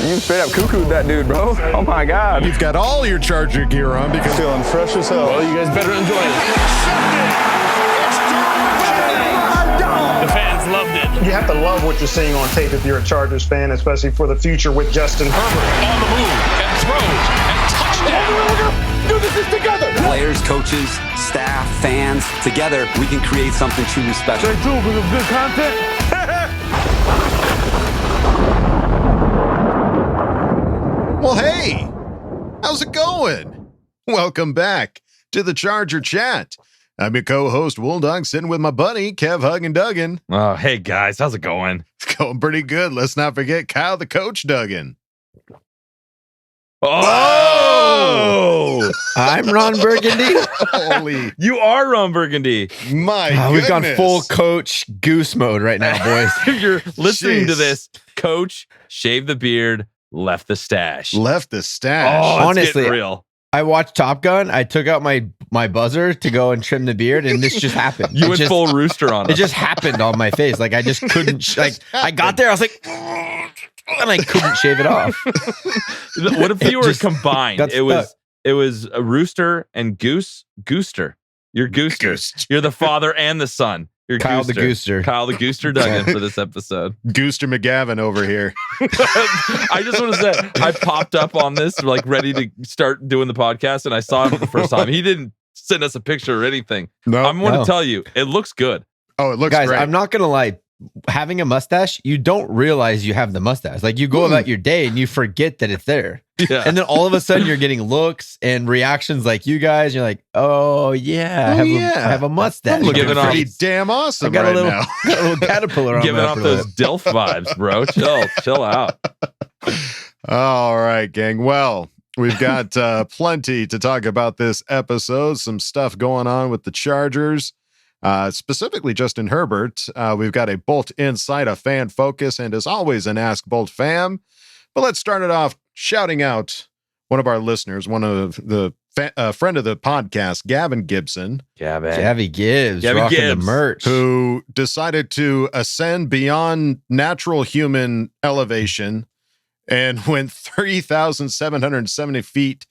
You straight up cuckooed that dude, bro. Oh my God. You've got all your Charger gear on because Feeling fresh as hell. Well, you guys better enjoy it. The fans loved it. You have to love what you're seeing on tape if you're a Chargers fan, especially for the future with Justin Herbert. On the move and throws and touchdown. Do this together. Players, coaches, staff, fans, together we can create something truly special. Stay tuned for some good content. well, hey, how's it going? Welcome back to the Charger Chat. I'm your co-host, Wool Dog, sitting with my buddy, Kev Huggin Duggan. Oh, hey, guys. How's it going? It's going pretty good. Let's not forget Kyle the Coach Duggan. Oh! I'm Ron Burgundy. Holy. You are Ron Burgundy. My goodness. We've gone full Coach Goose mode right now, boys. If you're listening to Jeez. this, Coach shaved the beard, left the stash. Left the stash. Oh, Honestly, it's getting real. I watched Top Gun. I took out my buzzer to go and trim the beard, and this just happened. You It went just- full rooster on It us. just happened on my face. Like I just couldn't. I got there. I was like, and I couldn't shave it off. What if you It were just combined? got It was stuck. a rooster and Gooster. You're Gooster. Gooster. You're the father and the son. You're Kyle the Gooster. Kyle the Gooster Duggan for this episode. Gooster McGavin over here. I just want to say, I popped up on this, like ready to start doing the podcast, and I saw him for the first time. He didn't send us a picture or anything. No. I'm going to No. tell you, it looks good. Oh, it looks Guys, great. I'm not gonna lie. Having a mustache, you don't realize you have the mustache. Like you go about your day and you forget that it's there. Yeah. And then all of a sudden you're getting looks and reactions like you guys. You're like, oh yeah, I have a mustache. I'm looking Giving off- pretty damn awesome I got right a little, now. got a little caterpillar on Giving my off upper those lip. DILF vibes, bro. Chill out. All right, gang. Well, we've got plenty to talk about this episode. Some stuff going on with the Chargers, specifically Justin Herbert. We've got a Bolt Insight, a fan focus, and as always, an Ask Boltfam. But let's start it off shouting out one of our listeners, one of the friend of the podcast, Gavin Gibson, Gavin Gibbs, Gavin rocking Gibbs. the merch. who decided to ascend beyond natural human elevation and went 3,770 feet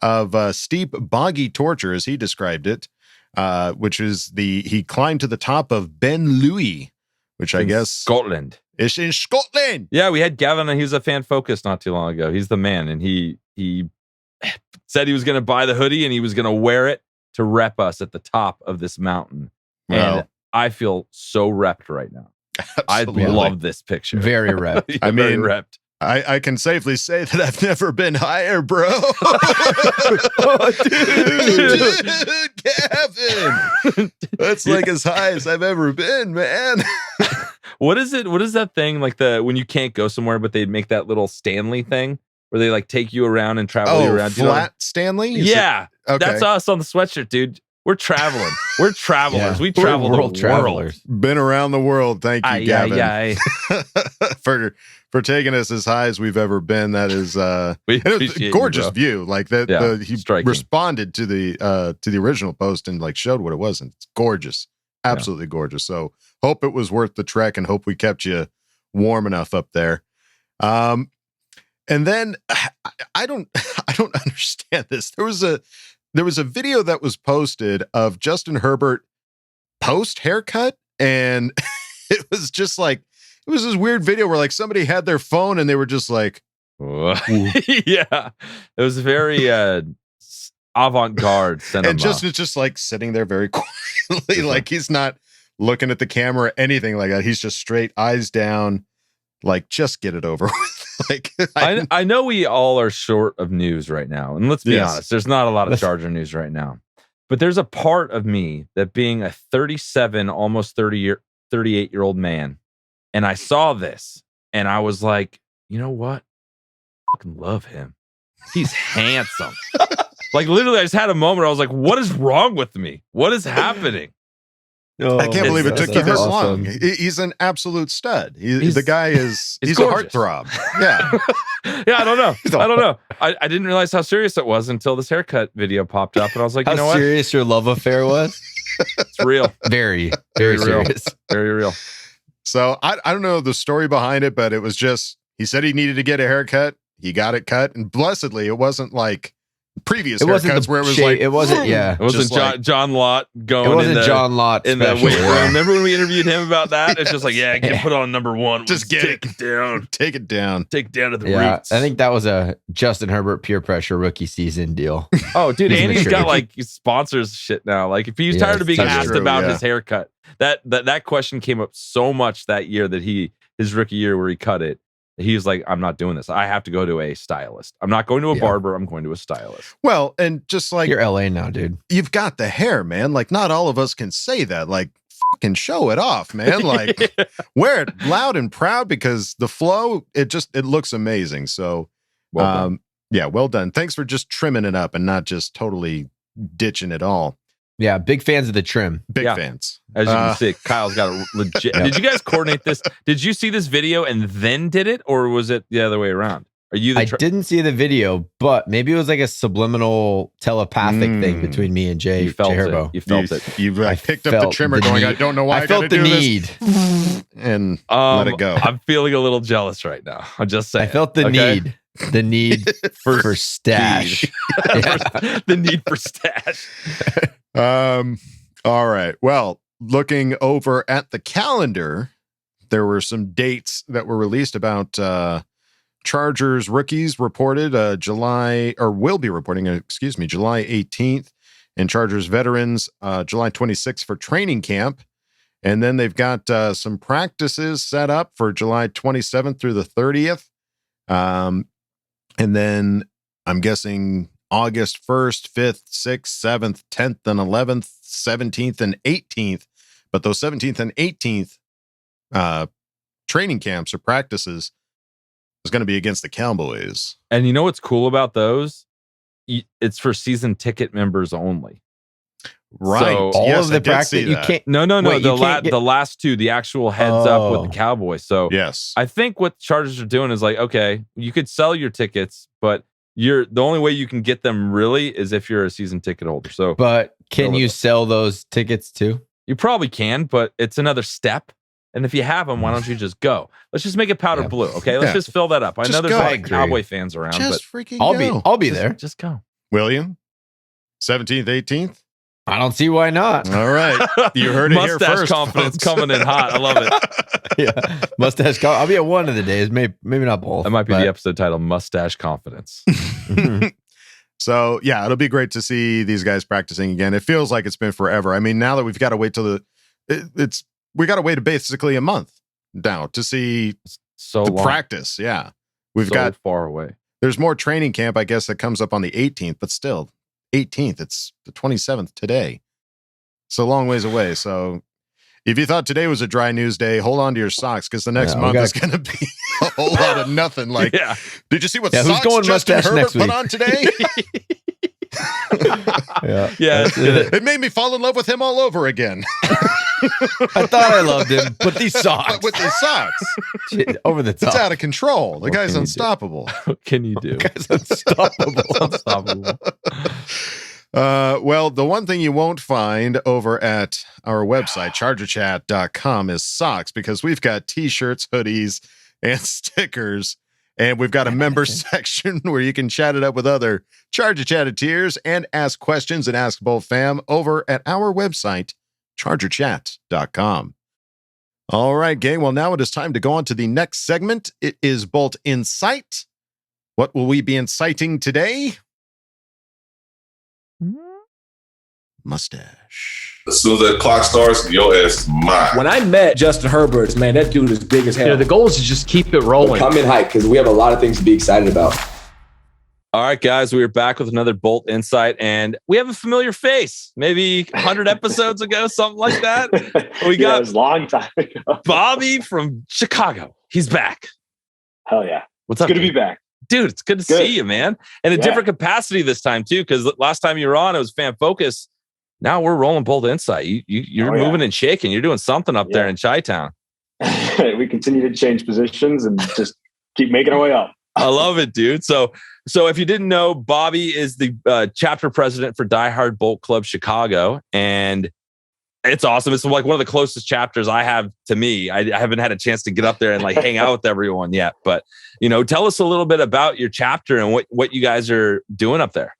of steep, boggy torture, as he described it, which is he climbed to the top of Ben Lui, which I In guess Scotland. is in Scotland. Yeah, we had Gavin, and he was a fan focus not too long ago. He's the man, and he said he was going to buy the hoodie and he was going to wear it to rep us at the top of this mountain. Well, And I feel so repped right now. absolutely. I love this picture. Very rep. Yeah, I very mean, repped. I can safely say that I've never been higher, bro. Dude, Gavin. That's like as high as I've ever been, man. What is it? What is that thing like when you can't go somewhere, but they make that little Stanley thing where they like take you around and travel you around? Do you know Flat Stanley? Is yeah, it- okay. that's us on the sweatshirt, dude. We're traveling. We're travelers. Yeah. We We're travel world the travelers. Been around the world. Thank you, Aye, Gavin, aye, for taking us as high as we've ever been. That is We and it was appreciate a you, gorgeous bro. view. Like that, Yeah, he striking. responded to the original post and like showed what it was, and it's gorgeous, absolutely gorgeous. So hope it was worth the trek, and hope we kept you warm enough up there. And then I don't understand this. There was a video that was posted of Justin Herbert post haircut, and it was just like it was this weird video where like somebody had their phone and they were just like, Yeah, it was very avant-garde cinema. and it's just like sitting there very quietly, like he's not looking at the camera or anything like that. He's just straight eyes down, like just get it over with. Like I know we all are short of news right now, and let's be Yes. honest, there's not a lot of Charger news right now. But there's a part of me that, being a 37, almost 38-year-old man, and I saw this, and I was like, you know what? I fucking love him. He's handsome. Like literally, I just had a moment where I was like, what is wrong with me? What is happening? I can't believe it took you this awesome. long. He's an absolute stud. He's- The guy is he's he's a gorgeous. heartthrob. Yeah. Yeah, I don't know. I don't know. I didn't realize how serious it was until this haircut video popped up, and I was like, How you know what? serious your love affair was? It's real. Very, Very very real. serious. Very real. So I don't know the story behind it, but it was just He said he needed to get a haircut. He got it cut, and blessedly, it wasn't like previous haircuts where it was like it wasn't. Yeah, It wasn't John Lott going. It wasn't in the, John Lott in the special, weight room. yeah. Remember when we interviewed him about that? It's just like, yeah, put on number one. Just get take it down. take it down. Take it down to the Yeah, roots. I think that was a Justin Herbert peer pressure rookie season deal. Oh, dude, He's Andy's mature. got like sponsors shit now. Like if he's Yeah, tired of being that's asked true, about yeah. his haircut, that question came up so much that year that his rookie year where he cut it. He's like, I'm not doing this. I have to go to a stylist. I'm not going to a barber. I'm going to a stylist. Well, and just like You're LA now, dude. you've got the hair, man. Like not all of us can say that. Like fucking show it off, man. Like wear it loud and proud because the flow, it looks amazing. So Well done. yeah, well done. Thanks for just trimming it up and not just totally ditching it all. Yeah, big fans of the trim. Big Yeah. fans. As you can see, Kyle's got a legit. Did you guys coordinate this? Did you see this video and then did it, or was it the other way around? Are you the I didn't see the video, but maybe it was like a subliminal telepathic thing between me and Jay. You felt Jay it. Herbo. You felt it. You picked up the felt trimmer the going, need. I don't know why I felt gotta the do need. this. And let it go. I'm feeling a little jealous right now. I'm just saying. I felt the okay? need. The need for stash. Yeah. The need for stash. All right. Well, looking over at the calendar, there were some dates that were released about Chargers rookies reported will be reporting, July 18th, and Chargers veterans July 26th for training camp. And then they've got some practices set up for July 27th through the 30th. And then I'm guessing August 1st, 5th, 6th, 7th, 10th, and 11th, 17th, and 18th. But those 17th and 18th training camps or practices is going to be against the Cowboys. And you know what's cool about those? It's for season ticket members only. Right. So All Yes, of I the did practice, see you that. can't. No. Wait, you can't The last two, the actual heads up with the Cowboys. So Yes. I think what the Chargers are doing is like, okay, you could sell your tickets, but the only way you can get them really is if you're a season ticket holder. So But can Go with you it. sell those tickets too? you probably can, but it's another step. And if you have them, why don't you just go? Let's just make it powder Yeah. blue. Okay, let's Yeah. just fill that up. I Just know there's go. a lot I of agree. Cowboy fans around, Just freaking I'll go. be but there. just go. William, 17th, 18th. I don't see why not. All right. You heard it here Mustache first. confidence folks. coming in hot. I love it. Yeah, mustache. I'll be at one of the days, maybe not both. That might be but- the episode title, Mustache Confidence. So yeah, it'll be great to see these guys practicing again. It feels like it's been forever. I mean, now that we've got to wait till we got to wait basically a month now to see So the long. practice. Yeah, we've So got far away. there's more training camp. I guess that comes up on the 18th, but still 18th. It's the 27th today. It's a long ways away. So if you thought today was a dry news day, hold on to your socks because the next Yeah, we month gotta- is going to be a whole lot of nothing. Like, Yeah. did you see what Yeah, who's socks going Justin mustache Herbert next put week? on today? Yeah, Yeah. It made me fall in love with him all over again. I thought I loved him, but these socks But with his socks, Shit, over the it's top. out of control. The What guy's can you do? unstoppable. What can you do? Guy's unstoppable. Unstoppable. Well, the one thing you won't find over at our website, chargerchat.com, is socks because we've got t-shirts, hoodies, and stickers. And we've got a member section where you can chat it up with other Charger Chatteteers and ask questions and Ask Boltfam over at our website, chargerchat.com. All right, gang. Well, now it is time to go on to the next segment. It is Bolt Insight. What will we be inciting today? Mustache. As soon as that clock starts, your ass is mine. When I met Justin Herbert, man, that dude is big as hell. The goal is to just keep it rolling. Come in hype because we have a lot of things to be excited about. All right, guys, we are back with another Bolt Insight, and we have a familiar face. Maybe 100 episodes ago, something like that. We got it was a long time ago. Bobby from Chicago. He's back. Hell yeah. What's It's up, good to be dude? back. Dude, it's good to Good. see you, man. And a Yeah. different capacity this time, too, because last time you were on, it was Fan Focus. Now we're rolling Bolt Insight. You're Oh, yeah. moving and shaking. You're doing something up there Yeah. in Chi-Town. We continue to change positions and just keep making our way up. I love it, dude. So if you didn't know, Bobby is the chapter president for Die Hard Bolt Club Chicago, and It's awesome. It's like one of the closest chapters I have to me. I haven't had a chance to get up there and like hang out with everyone yet. But, tell us a little bit about your chapter and what you guys are doing up there.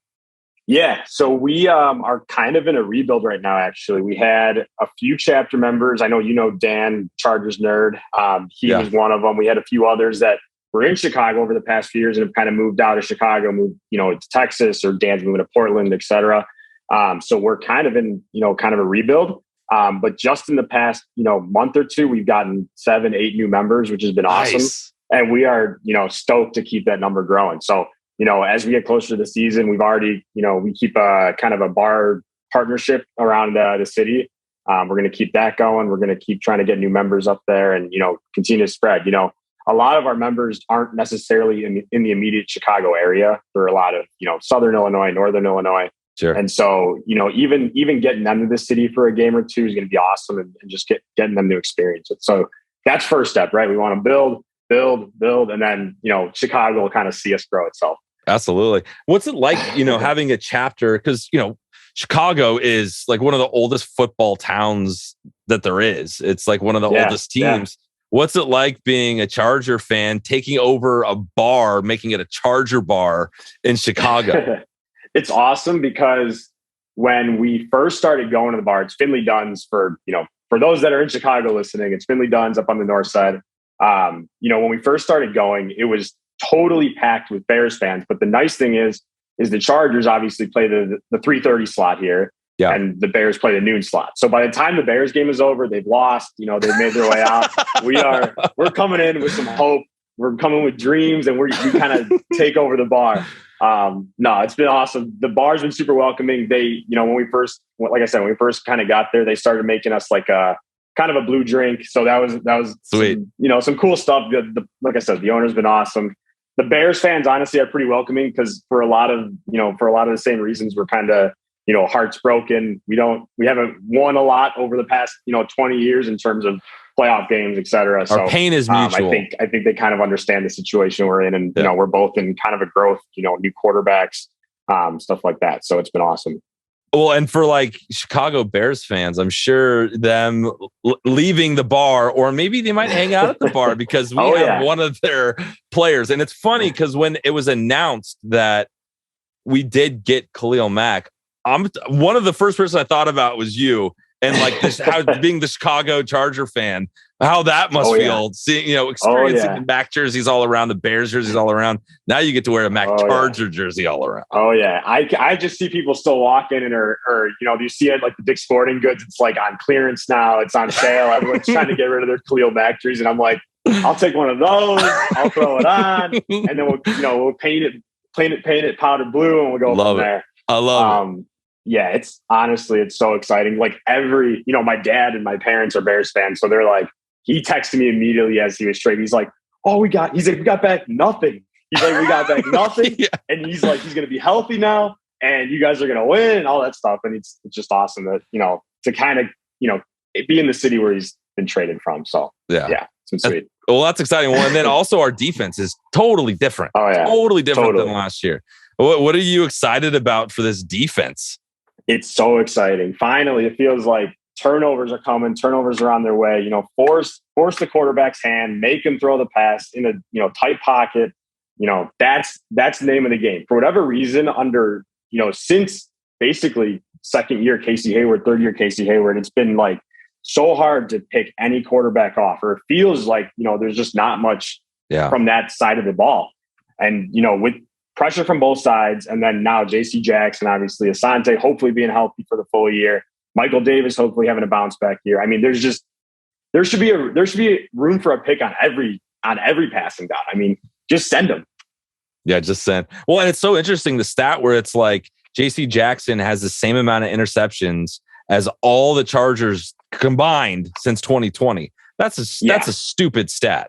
Yeah. So we are kind of in a rebuild right now, actually. We had a few chapter members. I know Dan, Chargers nerd. He was one of them. We had a few others that were in Chicago over the past few years and have kind of moved out of Chicago, moved, to Texas, or Dan's moving to Portland, et cetera. So we're kind of in, kind of a rebuild. But just in the past, month or two, we've gotten 7-8 new members, which has been awesome. Nice. And we are, stoked to keep that number growing. So, as we get closer to the season, we've already, we keep a kind of a bar partnership around the city. We're going to keep that going. We're going to keep trying to get new members up there and, continue to spread. A lot of our members aren't necessarily in the immediate Chicago area. There are a lot of, Southern Illinois, Northern Illinois. Sure. And so, even getting them to the city for a game or two is going to be awesome, and just getting them to experience it. So that's first step, right? We want to build, and then, Chicago will kind of see us grow itself. Absolutely. What's it like, having a chapter? Because, Chicago is like one of the oldest football towns that there is. It's like one of the oldest teams. Yeah. What's it like being a Charger fan, taking over a bar, making it a Charger bar in Chicago? It's awesome because when we first started going to the bar, it's Finley Dunn's for those that are in Chicago listening, it's Finley Dunn's up on the north side. When we first started going, it was totally packed with Bears fans. But the nice thing is the Chargers obviously play the 3:30 slot here. Yeah. And the Bears play the noon slot. So by the time the Bears game is over, they've lost, they've made their way out. We're coming in with some hope. We're coming with dreams, and we kind of take over the bar. No, it's been awesome. The bar's been super welcoming. They, when we first kind of got there, they started making us like a kind of a blue drink. So that was sweet. Some cool stuff. Like I said, the owner's been awesome. The Bears fans honestly are pretty welcoming because for a lot of the same reasons, we're kind of, hearts broken. We haven't won a lot over the past, 20 years in terms of playoff games, et cetera. So our pain is mutual. I think they kind of understand the situation we're in, and we're both in kind of a growth, new quarterbacks, stuff like that. So it's been awesome. Well, and for like Chicago Bears fans, I'm sure them leaving the bar, or maybe they might hang out at the bar because we have one of their players. And it's funny because when it was announced that we did get Khalil Mack, one of the first person I thought about was you. And like this, how being the Chicago Charger fan, how that must feel, seeing, experiencing the Mac jerseys all around, the Bears jerseys all around. Now you get to wear a Mac Charger jersey all around. Oh yeah. I just see people still walking and or you see it like the Dick's Sporting Goods. It's like on clearance now. It's on sale. Everyone's trying to get rid of their Khalil Mack jerseys. And I'm like, I'll take one of those. I'll throw it on, and then we'll paint it powder blue, and we'll go from there. I love it. Yeah, it's so exciting. Like my dad and my parents are Bears fans. So they're like, he texted me immediately as he was trading. He's like, we got back nothing. He's like, we got back nothing. And he's like, he's going to be healthy now, and you guys are going to win and all that stuff. And it's just awesome that, to kind of, be in the city where he's been traded from. So yeah, it's sweet. Well, that's exciting. Well, and then also our defense is totally different. Oh yeah. Totally different than last year. What are you excited about for this defense? It's so exciting. Finally, it feels like turnovers are coming. Turnovers are on their way. Force the quarterback's hand, make him throw the pass in a tight pocket. That's the name of the game. For whatever reason, under since basically second year Casey Hayward, third year Casey Hayward, it's been like so hard to pick any quarterback off, or it feels like there's just not much from that side of the ball. And with pressure from both sides, and then now J.C. Jackson, obviously Asante, hopefully being healthy for the full year. Michael Davis, hopefully having a bounce back year. I mean, there should be room for a pick on every passing down. I mean, just send them. Yeah, just send. Well, and it's so interesting, the stat where it's like J.C. Jackson has the same amount of interceptions as all the Chargers combined since 2020. That's a stupid stat.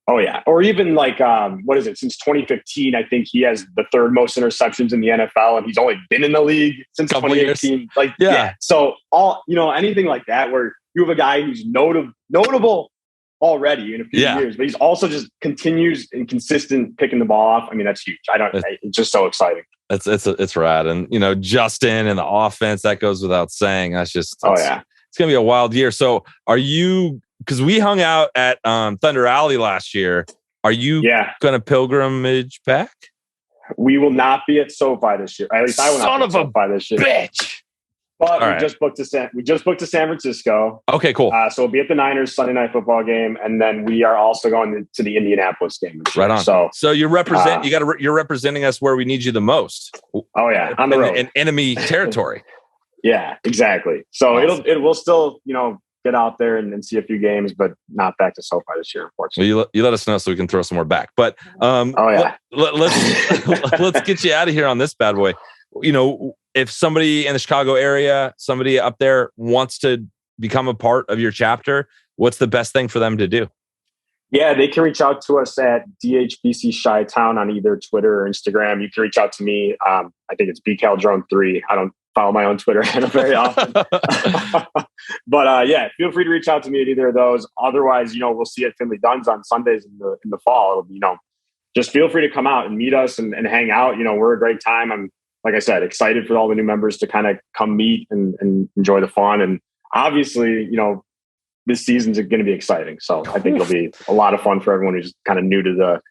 Oh yeah. Or even like, what is it? Since 2015, I think he has the third most interceptions in the NFL, and he's only been in the league since 2018. Like, yeah. So anything like that, where you have a guy who's notable already in a few years, but he's also just continues and consistent picking the ball off. I mean, that's huge. It's just so exciting. It's rad. And, Justin and the offense, that goes without saying. That's just, it's gonna be a wild year. So are you? Because we hung out at Thunder Alley last year. Are you going to pilgrimage back? We will not be at SoFi this year. At least I will not be at SoFi this year. Bitch. But we just booked to San Francisco. Okay, cool. So we'll be at the Niners Sunday night football game, and then we are also going to the Indianapolis game. Right on. So you represent. You're representing us where we need you the most. Oh yeah, on the road in enemy territory. Yeah, exactly. So awesome. it will still get out there and see a few games, but not back to SoFi this year, unfortunately. Well, you let us know so we can throw some more back. But let's get you out of here on this bad boy. If somebody in the Chicago area, somebody up there wants to become a part of your chapter, what's the best thing for them to do? Yeah, they can reach out to us at DHBC Chi-Town on either Twitter or Instagram. You can reach out to me. I think it's BCalDrone3. I don't follow my own Twitter handle very often. But feel free to reach out to me at either of those. Otherwise, we'll see at Finley Dunn's on Sundays in the fall. Just feel free to come out and meet us and hang out. We're a great time. I'm, like I said, excited for all the new members to kind of come meet and enjoy the fun. And obviously, this season's going to be exciting. So I think it'll be a lot of fun for everyone who's kind of new to the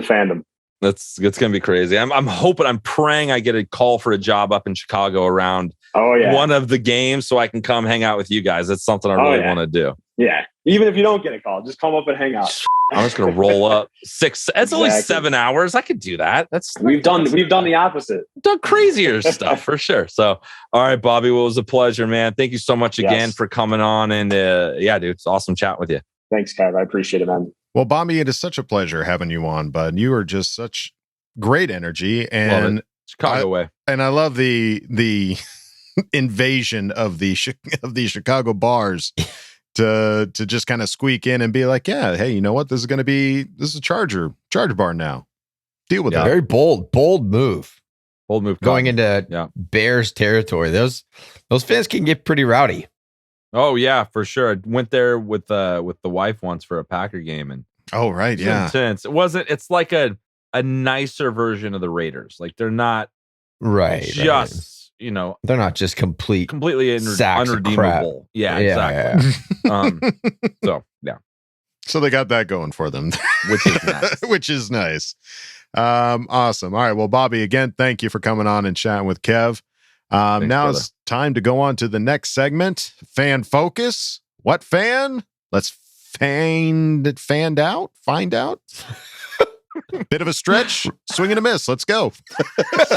fandom. It's going to be crazy. I'm praying I get a call for a job up in Chicago around one of the games so I can come hang out with you guys. That's something I really want to do. Yeah. Even if you don't get a call, just come up and hang out. I'm just going to roll up 6. It's only 7 hours. I could do that. We've done the opposite. Done crazier stuff for sure. So, all right, Bobby, well, it was a pleasure, man. Thank you so much again for coming on. And dude, it's awesome chatting with you. Thanks, Kev. I appreciate it, man. Well, Bobby, it is such a pleasure having you on, bud. You are just such great energy and Chicago way. And I love the invasion of the Chicago bars to just kind of squeak in and be like, yeah, hey, you know what? This is a Charger bar now. Deal with that. Very bold move. Bold move going into Bears territory. Those fans can get pretty rowdy. Oh yeah, for sure. I went there with the wife once for a Packer game, and intense. It's like a nicer version of the Raiders. Like they're not they're not just completely unredeemable. Yeah, exactly. So they got that going for them, which is nice. Awesome. All right. Well, Bobby, again, thank you for coming on and chatting with Kev. Thanks, now brother. It's time to go on to the next segment. Fan focus. What fan? Let's find out. Bit of a stretch, swing and a miss. Let's go.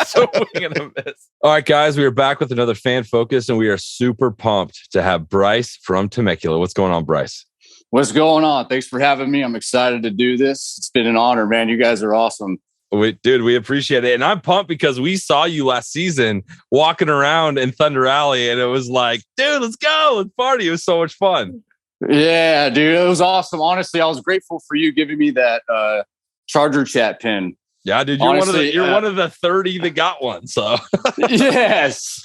Swing and a miss. All right, guys, we are back with another fan focus, and we are super pumped to have Bryce from Temecula. What's going on, Bryce? What's going on? Thanks for having me. I'm excited to do this. It's been an honor, man. You guys are awesome. We appreciate it. And I'm pumped because we saw you last season walking around in Thunder Alley, and it was like, dude, let's go. Let's party. It was so much fun. Yeah, dude. It was awesome. Honestly, I was grateful for you giving me that Charger chat pin. Yeah, dude, you're one of the 30 that got one. So yes.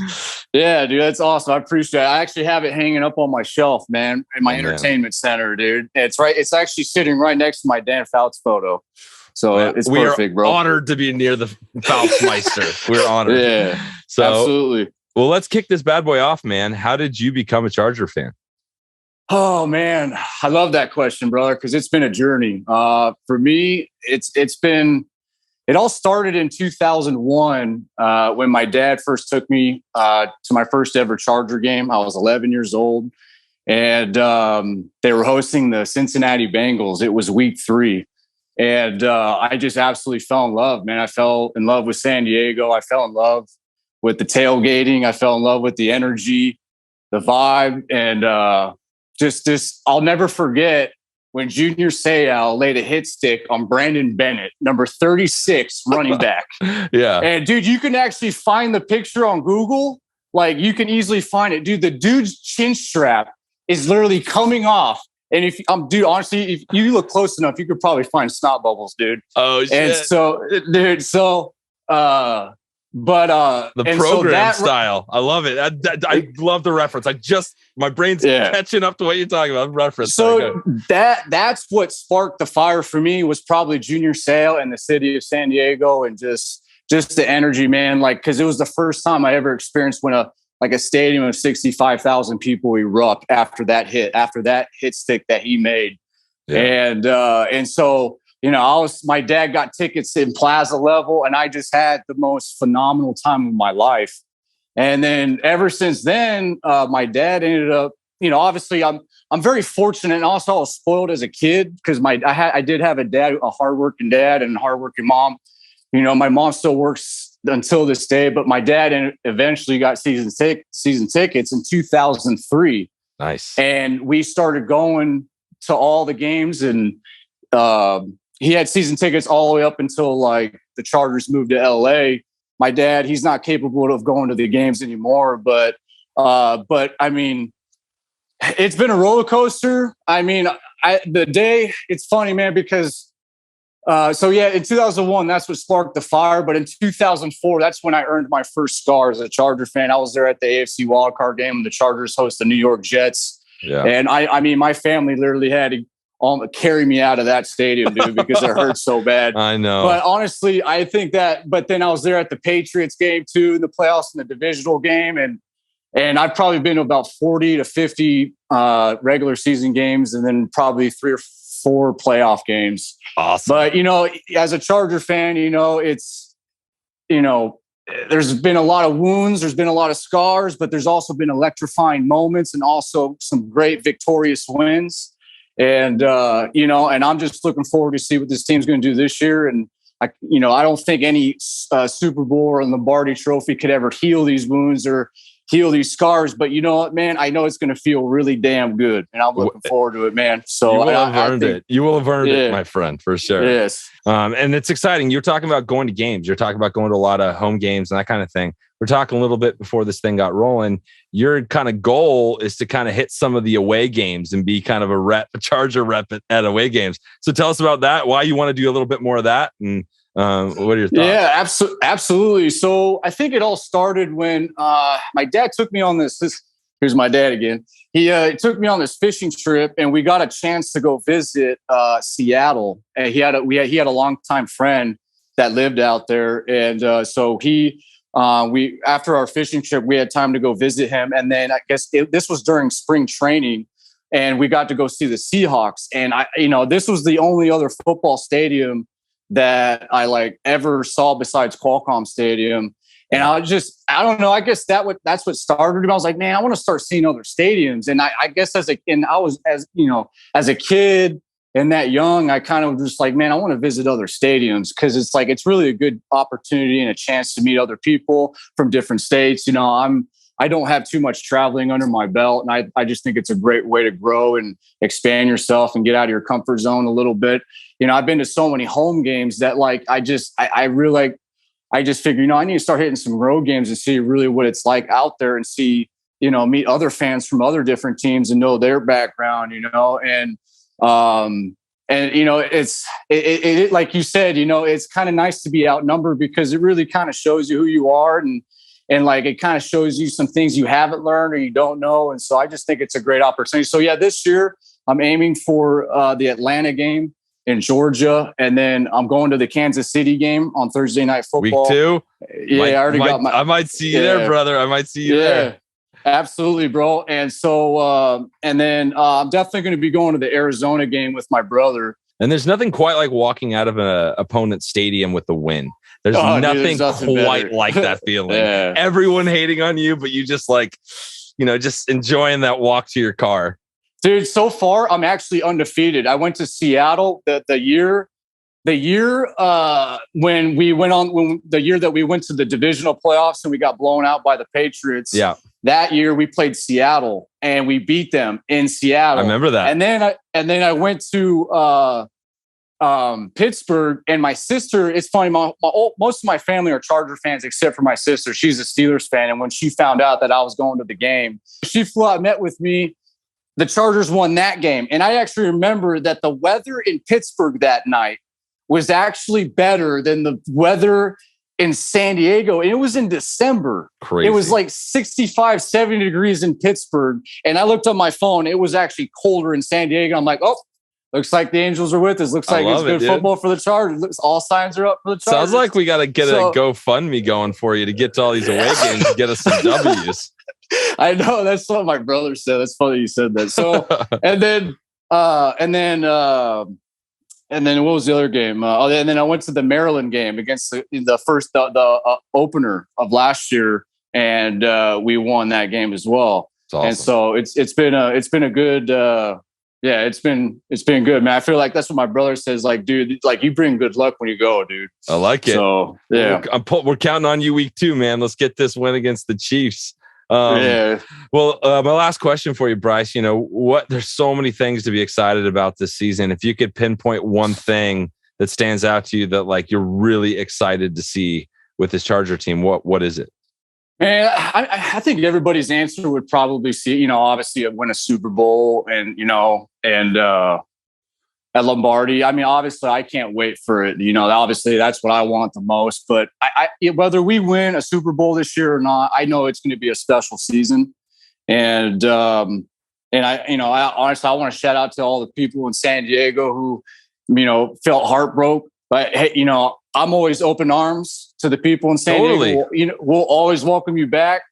Yeah, dude, that's awesome. I appreciate it. I actually have it hanging up on my shelf, man, in my entertainment center, dude. It's actually sitting right next to my Dan Fouts photo. So it's perfect, bro. We are honored to be near the Foutsmeister. We're honored. Yeah, so absolutely. Well, let's kick this bad boy off, man. How did you become a Charger fan? Oh man, I love that question, brother, because it's been a journey. For me, it all started in 2001 when my dad first took me to my first ever Charger game. I was 11 years old, and they were hosting the Cincinnati Bengals. It was week 3. And I just absolutely fell in love, man. I fell in love with San Diego. I fell in love with the tailgating. I fell in love with the energy, the vibe, and just this. I'll never forget when Junior Seau laid a hit stick on Brandon Bennett, number 36 running back. Yeah. And dude, you can actually find the picture on Google. Like you can easily find it. Dude, the dude's chin strap is literally coming off. And if dude, honestly, if you look close enough, you could probably find snot bubbles, dude. Oh shit. And so, dude, the program style. I love it. I love the reference. My brain's catching up to what you're talking about. Reference. So that's what sparked the fire for me was probably Junior Seau and the city of San Diego and just the energy, man. Like, cause it was the first time I ever experienced when a like a stadium of 65,000 people erupt after that hit stick that he made. Yeah. And so, my dad got tickets in plaza level, and I just had the most phenomenal time of my life. And then ever since then, my dad ended up, obviously I'm very fortunate, and also I was spoiled as a kid because I did have a hardworking dad and a hardworking mom. My mom still works until this day, but my dad eventually got season tickets in 2003. Nice. And we started going to all the games, and he had season tickets all the way up until like the Chargers moved to LA. My dad, he's not capable of going to the games anymore, but I mean, it's been a roller coaster. I mean, it's funny, man, because in 2001, that's what sparked the fire. But in 2004, that's when I earned my first scar as a Charger fan. I was there at the AFC wildcard game when the Chargers host the New York Jets. Yeah. And I mean, my family literally had to carry me out of that stadium, dude, because it hurt so bad. I know. But honestly, I think but then I was there at the Patriots game too, in the playoffs and the divisional game. And I've probably been to about 40 to 50 regular season games, and then probably 3 or 4 playoff games. Awesome. But, as a Charger fan, it's, there's been a lot of wounds, there's been a lot of scars, but there's also been electrifying moments and also some great victorious wins. And, and I'm just looking forward to see what this team's going to do this year. And, I don't think any Super Bowl or Lombardi trophy could ever heal these wounds or heal these scars. But you know what, man? I know it's going to feel really damn good. And I'm looking forward to it, man. So you will have earned it. You will have earned it, my friend, for sure. Yes. And it's exciting. You're talking about going to games. You're talking about going to a lot of home games and that kind of thing. We're talking a little bit before this thing got rolling. Your kind of goal is to kind of hit some of the away games and be kind of a Charger rep at away games. So tell us about that, why you want to do a little bit more of that, and what are your thoughts? Yeah, absolutely. So I think it all started when my dad took me on this. Here's my dad again. He took me on this fishing trip, and we got a chance to go visit Seattle. And he had a longtime friend that lived out there, and so we after our fishing trip, we had time to go visit him. And then I guess this was during spring training, and we got to go see the Seahawks. And this was the only other football stadium that I ever saw besides Qualcomm Stadium. And I don't know, I guess that's what started it. I was like, man, I want to start seeing other stadiums. And I guess as a kid and that young, I kind of just like, man, I want to visit other stadiums, because it's really a good opportunity and a chance to meet other people from different states. I don't have too much traveling under my belt, and I just think it's a great way to grow and expand yourself and get out of your comfort zone a little bit. I've been to so many home games that I just figure, I need to start hitting some road games and see really what it's like out there, and see, meet other fans from other different teams and know their background, and it's like you said, it's kind of nice to be outnumbered, because it really kind of shows you who you are, and it kind of shows you some things you haven't learned or you don't know. And so I just think it's a great opportunity. So yeah, this year I'm aiming for the Atlanta game in Georgia, and then I'm going to the Kansas City game on Thursday Night Football. Week 2? Yeah, I might see you there, brother. I might see you there. Absolutely, bro. And so, and then I'm definitely going to be going to the Arizona game with my brother. And there's nothing quite like walking out of an opponent's stadium with the win. There's nothing quite better. Like that feeling. Yeah. Everyone hating on you, but you just just enjoying that walk to your car. Dude, so far I'm actually undefeated. I went to Seattle the year when we went to the divisional playoffs and we got blown out by the Patriots. Yeah. That year we played Seattle and we beat them in Seattle. I remember that. And then I went to Pittsburgh, and my sister, it's funny, most of my family are Charger fans except for my sister. She's a Steelers fan. And when she found out that I was going to the game, she flew out and met with me. The Chargers won that game. And I actually remember that the weather in Pittsburgh that night was actually better than the weather in San Diego. And it was in December. Crazy. It was like 65, 70 degrees in Pittsburgh. And I looked on my phone. It was actually colder in San Diego. I'm like, oh, Looks like the Angels are with us. Looks like it's good football for the Chargers. Looks all signs are up for the Chargers. Sounds like we got to get a GoFundMe going for you to get to all these away games and get us some W's. I know, that's what my brother said. That's funny you said that. So and then what was the other game? And then I went to the Maryland game against the first opener of last year, and we won that game as well. Awesome. And so it's been a good. It's been good, man. I feel like that's what my brother says. Like, dude, like you bring good luck when you go, dude. I like it. So yeah, we're counting on you week 2, man. Let's get this win against the Chiefs. Well, my last question for you, Bryce. You know there's so many things to be excited about this season. If you could pinpoint one thing that stands out to you that like you're really excited to see with this Charger team, what is it? And I think everybody's answer would probably see, obviously win a Super Bowl and at Lombardi. I mean, obviously I can't wait for it. Obviously that's what I want the most, but whether we win a Super Bowl this year or not, I know it's going to be a special season. And I honestly, I want to shout out to all the people in San Diego who, felt heartbroken, but hey, I'm always open arms to the people in San Diego. We'll always welcome you back.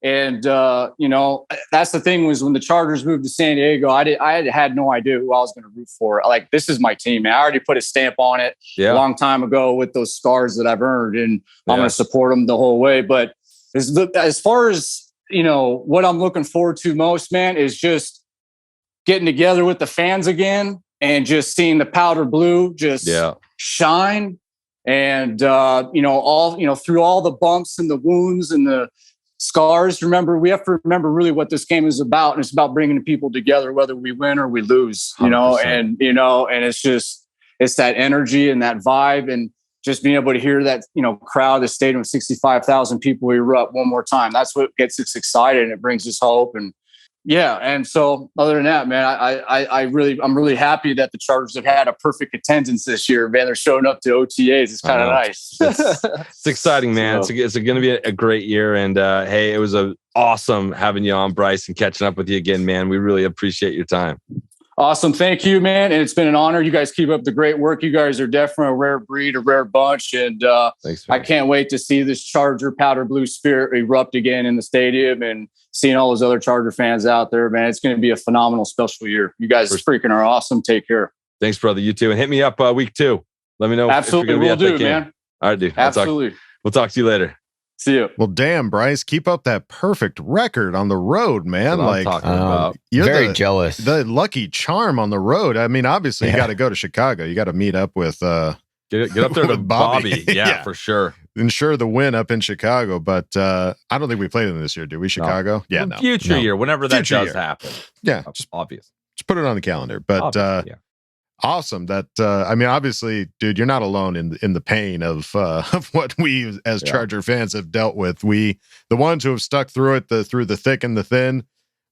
And, that's the thing was when the Chargers moved to San Diego, I had no idea who I was going to root for. Like, this is my team, man. I already put a stamp on it a long time ago with those scars that I've earned, and I'm going to support them the whole way. But as far as, what I'm looking forward to most, man, is just getting together with the fans again and just seeing the powder blue just shine. And, through all the bumps and the wounds and the scars, we have to remember really what this game is about. And it's about bringing people together, whether we win or we lose, 100%. And it's that energy and that vibe and just being able to hear that, crowd, the stadium of 65,000 people erupt one more time. That's what gets us excited and it brings us hope. And and so other than that, man, I'm really happy that the Chargers have had a perfect attendance this year, man. They're showing up to OTAs. It's kind of nice. It's exciting, man. So. It's going to be a great year. And hey, it was awesome having you on, Bryce, and catching up with you again, man. We really appreciate your time. Awesome. Thank you, man. And it's been an honor. You guys keep up the great work. You guys are definitely a rare breed, a rare bunch. And thanks, I can't wait to see this Charger powder blue spirit erupt again in the stadium and seeing all those other Charger fans out there, man. It's going to be a phenomenal, special year. You guys freaking are awesome. Take care. Thanks, brother. You too. And hit me up week 2. Let me know. Absolutely. We'll do, man. All right, dude. Absolutely. We'll talk to you later. See you. Well, damn, Bryce, keep up that perfect record on the road, man. Like, I'm talking about. You're very jealous. The lucky charm on the road. I mean, obviously, you got to go to Chicago. You got to meet up with get up there to Bobby. Yeah, for sure. Ensure the win up in Chicago, but I don't think we played them this year, do we? Chicago? No. Yeah, no. Future year, whenever that does happen. Yeah, just obvious. Just put it on the calendar. But awesome. That I mean, obviously, dude, you're not alone in the pain of what we as Charger fans have dealt with. The ones who have stuck through it, through the thick and the thin,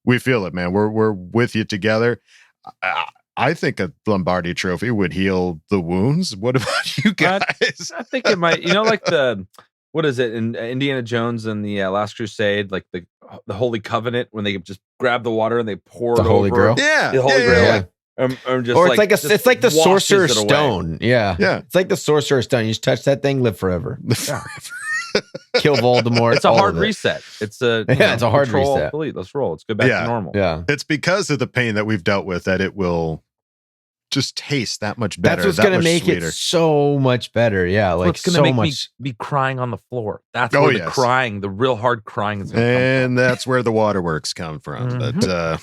we feel it, man. We're with you together. I think a Lombardi trophy would heal the wounds. What about you guys? I think it might. Like what is it in Indiana Jones and the Last Crusade, like the Holy Covenant, when they just grab the water and they pour the it Holy over. Grail. Yeah, the Holy Grail. Yeah. Or it's like the Sorcerer's Stone. Yeah. It's like the Sorcerer's Stone. You just touch that thing, live forever. Kill Voldemort. It's a hard reset. It's a it's a hard reset. Delete. Let's roll. Let's go back to normal. Yeah. It's because of the pain that we've dealt with that it will just taste that much better. That's what's going to make it so much better. Yeah. Like it's going to make me be crying on the floor. That's where the crying, the real hard crying is going to come from. That's where the waterworks come from. But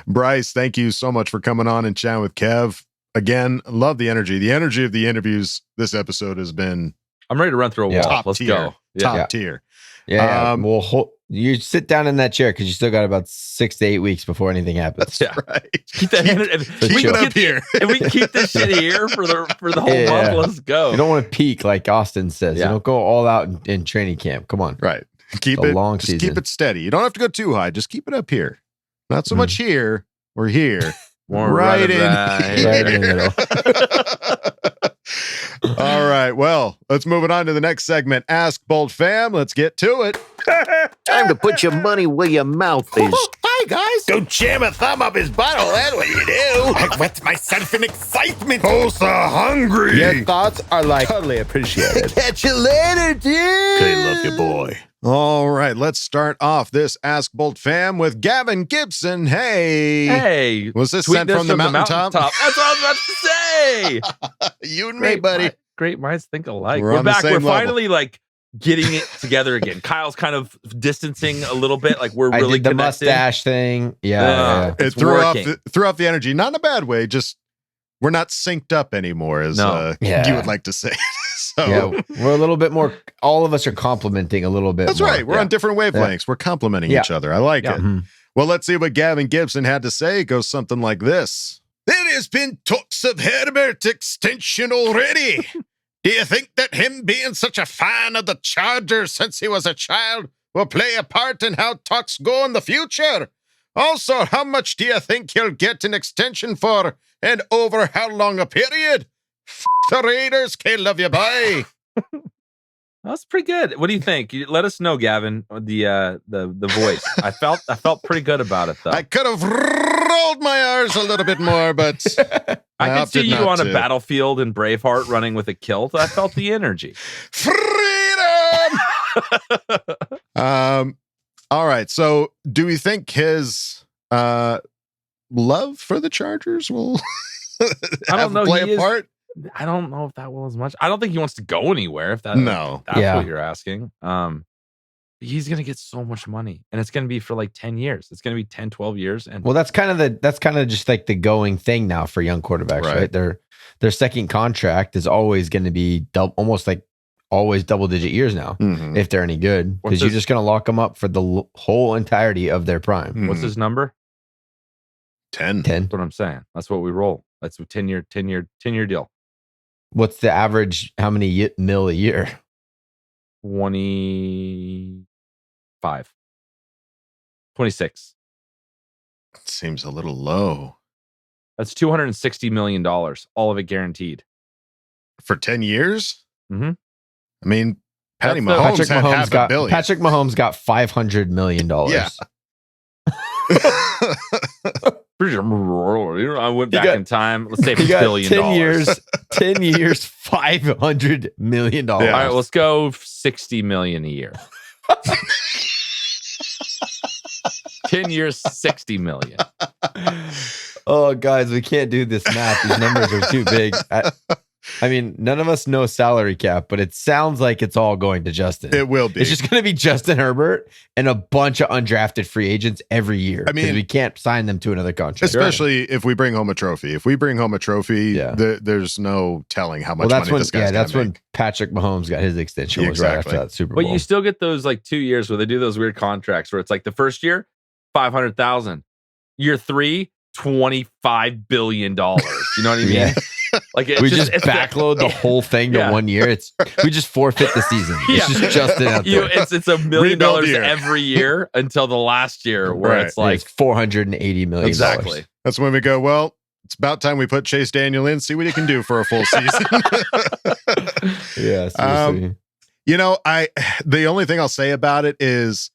Bryce, thank you so much for coming on and chatting with Kev. Again, love the energy. The energy of the interviews this episode has been I'm ready to run through a wall. Let's go. Top tier. Yeah. Well, you sit down in that chair because you still got about 6 to 8 weeks before anything happens. That's right. Keep it up here. And we keep this shit here for the whole month. Let's go. You don't want to peak like Austin says. You don't go all out in training camp. Come on. Right. Keep it long season. Keep it steady. You don't have to go too high. Just keep it up here. Not so much here. We're here. Right in the middle. All right. Well, let's move it on to the next segment. Ask Boltfam. Let's get to it. Time to put your money where your mouth is. Hi, guys. Don't jam a thumb up his butthole. That's what you do. I wet myself in excitement. Oh, so hungry. Your thoughts are like totally appreciated. Catch you later, dude. Okay, love you, boy. All right. Let's start off this Ask Boltfam with Gavin Gibson. Hey. Was this sent from the mountaintop? That's what I was about to say. You and me, buddy. Great minds think alike. We're We're on the back. same We're level. finally like getting it together again. Kyle's kind of distancing a little bit. Like we're I really did the connected. mustache thing. Yeah. It threw off the energy. Not in a bad way. Just we're not synced up anymore, as you would like to say. So Yeah, we're a little bit more. All of us are complimenting a little bit. that's more. right. We're on different wavelengths. We're complimenting each other. I like it. Mhm. Well, let's see what Gavin Gibson had to say. It goes something like this. There has been talks of Herbert extension already. Do you think that him being such a fan of the Chargers since he was a child will play a part in how talks go in the future? Also, how much do you think he'll get an extension for, and over how long a period? The Raiders, love you, bye. That's pretty good. What do you think? Let us know, Gavin. The voice. I felt pretty good about it though. I could have rolled my R's a little bit more, but I can see opted you not on to. a battlefield in Braveheart running with a kilt. I felt the energy. Freedom. All right. So, do we think his love for the Chargers will I don't know. play a part? I don't know if that will as much. I don't think he wants to go anywhere. If that's what you're asking. He's gonna get so much money, and it's gonna be for like 10 years. It's gonna be 10, 12 years. And Well, that's kind of just like the going thing now for young quarterbacks, right? Their second contract is always going to be almost like always double-digit years now, if they're any good, because you're just going to lock them up for the whole entirety of their prime. What's his number? 10. That's what I'm saying. That's what we roll. That's a 10-year deal. What's the average? How many mil a year? 25. 26. Seems a little low. That's $260 million, all of it guaranteed. For 10 years? Mm-hmm. I mean, Patrick Mahomes had half a billion. Patrick Mahomes got $500 million. Yeah. I went back in time. Let's say $1 billion. 10 years, 10 years, $500 million. All right, let's go 60 million a year. 10 years, 60 million. Oh, guys, we can't do this math. These numbers are too big. I mean, none of us know salary cap, but it sounds like it's all going to Justin. It will be. It's just going to be Justin Herbert and a bunch of undrafted free agents every year. I mean, we can't sign them to another contract. Especially if we bring home a trophy. If we bring home a trophy, there's no telling how much money this guy's going to make. That's when Patrick Mahomes got his extension was right after that Super Bowl. But you still get those like 2 years where they do those weird contracts where it's like the first year, 500,000. Year 3, $25 billion. You know what I mean? Yeah. Like we just backload the whole thing to 1 year. We just forfeit the season. It's just Justin out there. It's $1 million every year until the last year where it's like it's $480 million. Exactly. That's when we go, well, it's about time we put Chase Daniel in, see what he can do for a full season. Yeah, seriously. The only thing I'll say about it is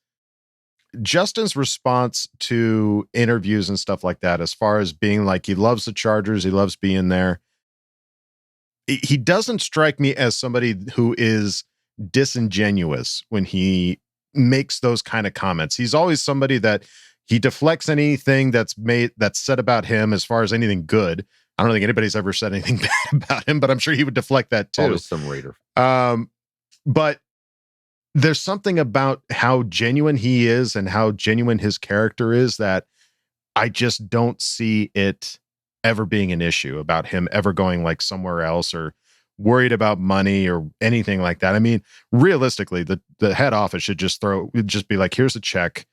Justin's response to interviews and stuff like that, as far as being like, he loves the Chargers, he loves being there. He doesn't strike me as somebody who is disingenuous when he makes those kind of comments. He's always somebody that he deflects anything that's said about him as far as anything good. I don't think anybody's ever said anything bad about him, but I'm sure he would deflect that too. Always some Raider. But there's something about how genuine he is and how genuine his character is that I just don't see it ever being an issue about him ever going like somewhere else or worried about money or anything like that. I mean, realistically, the head office should just be like, here's a check.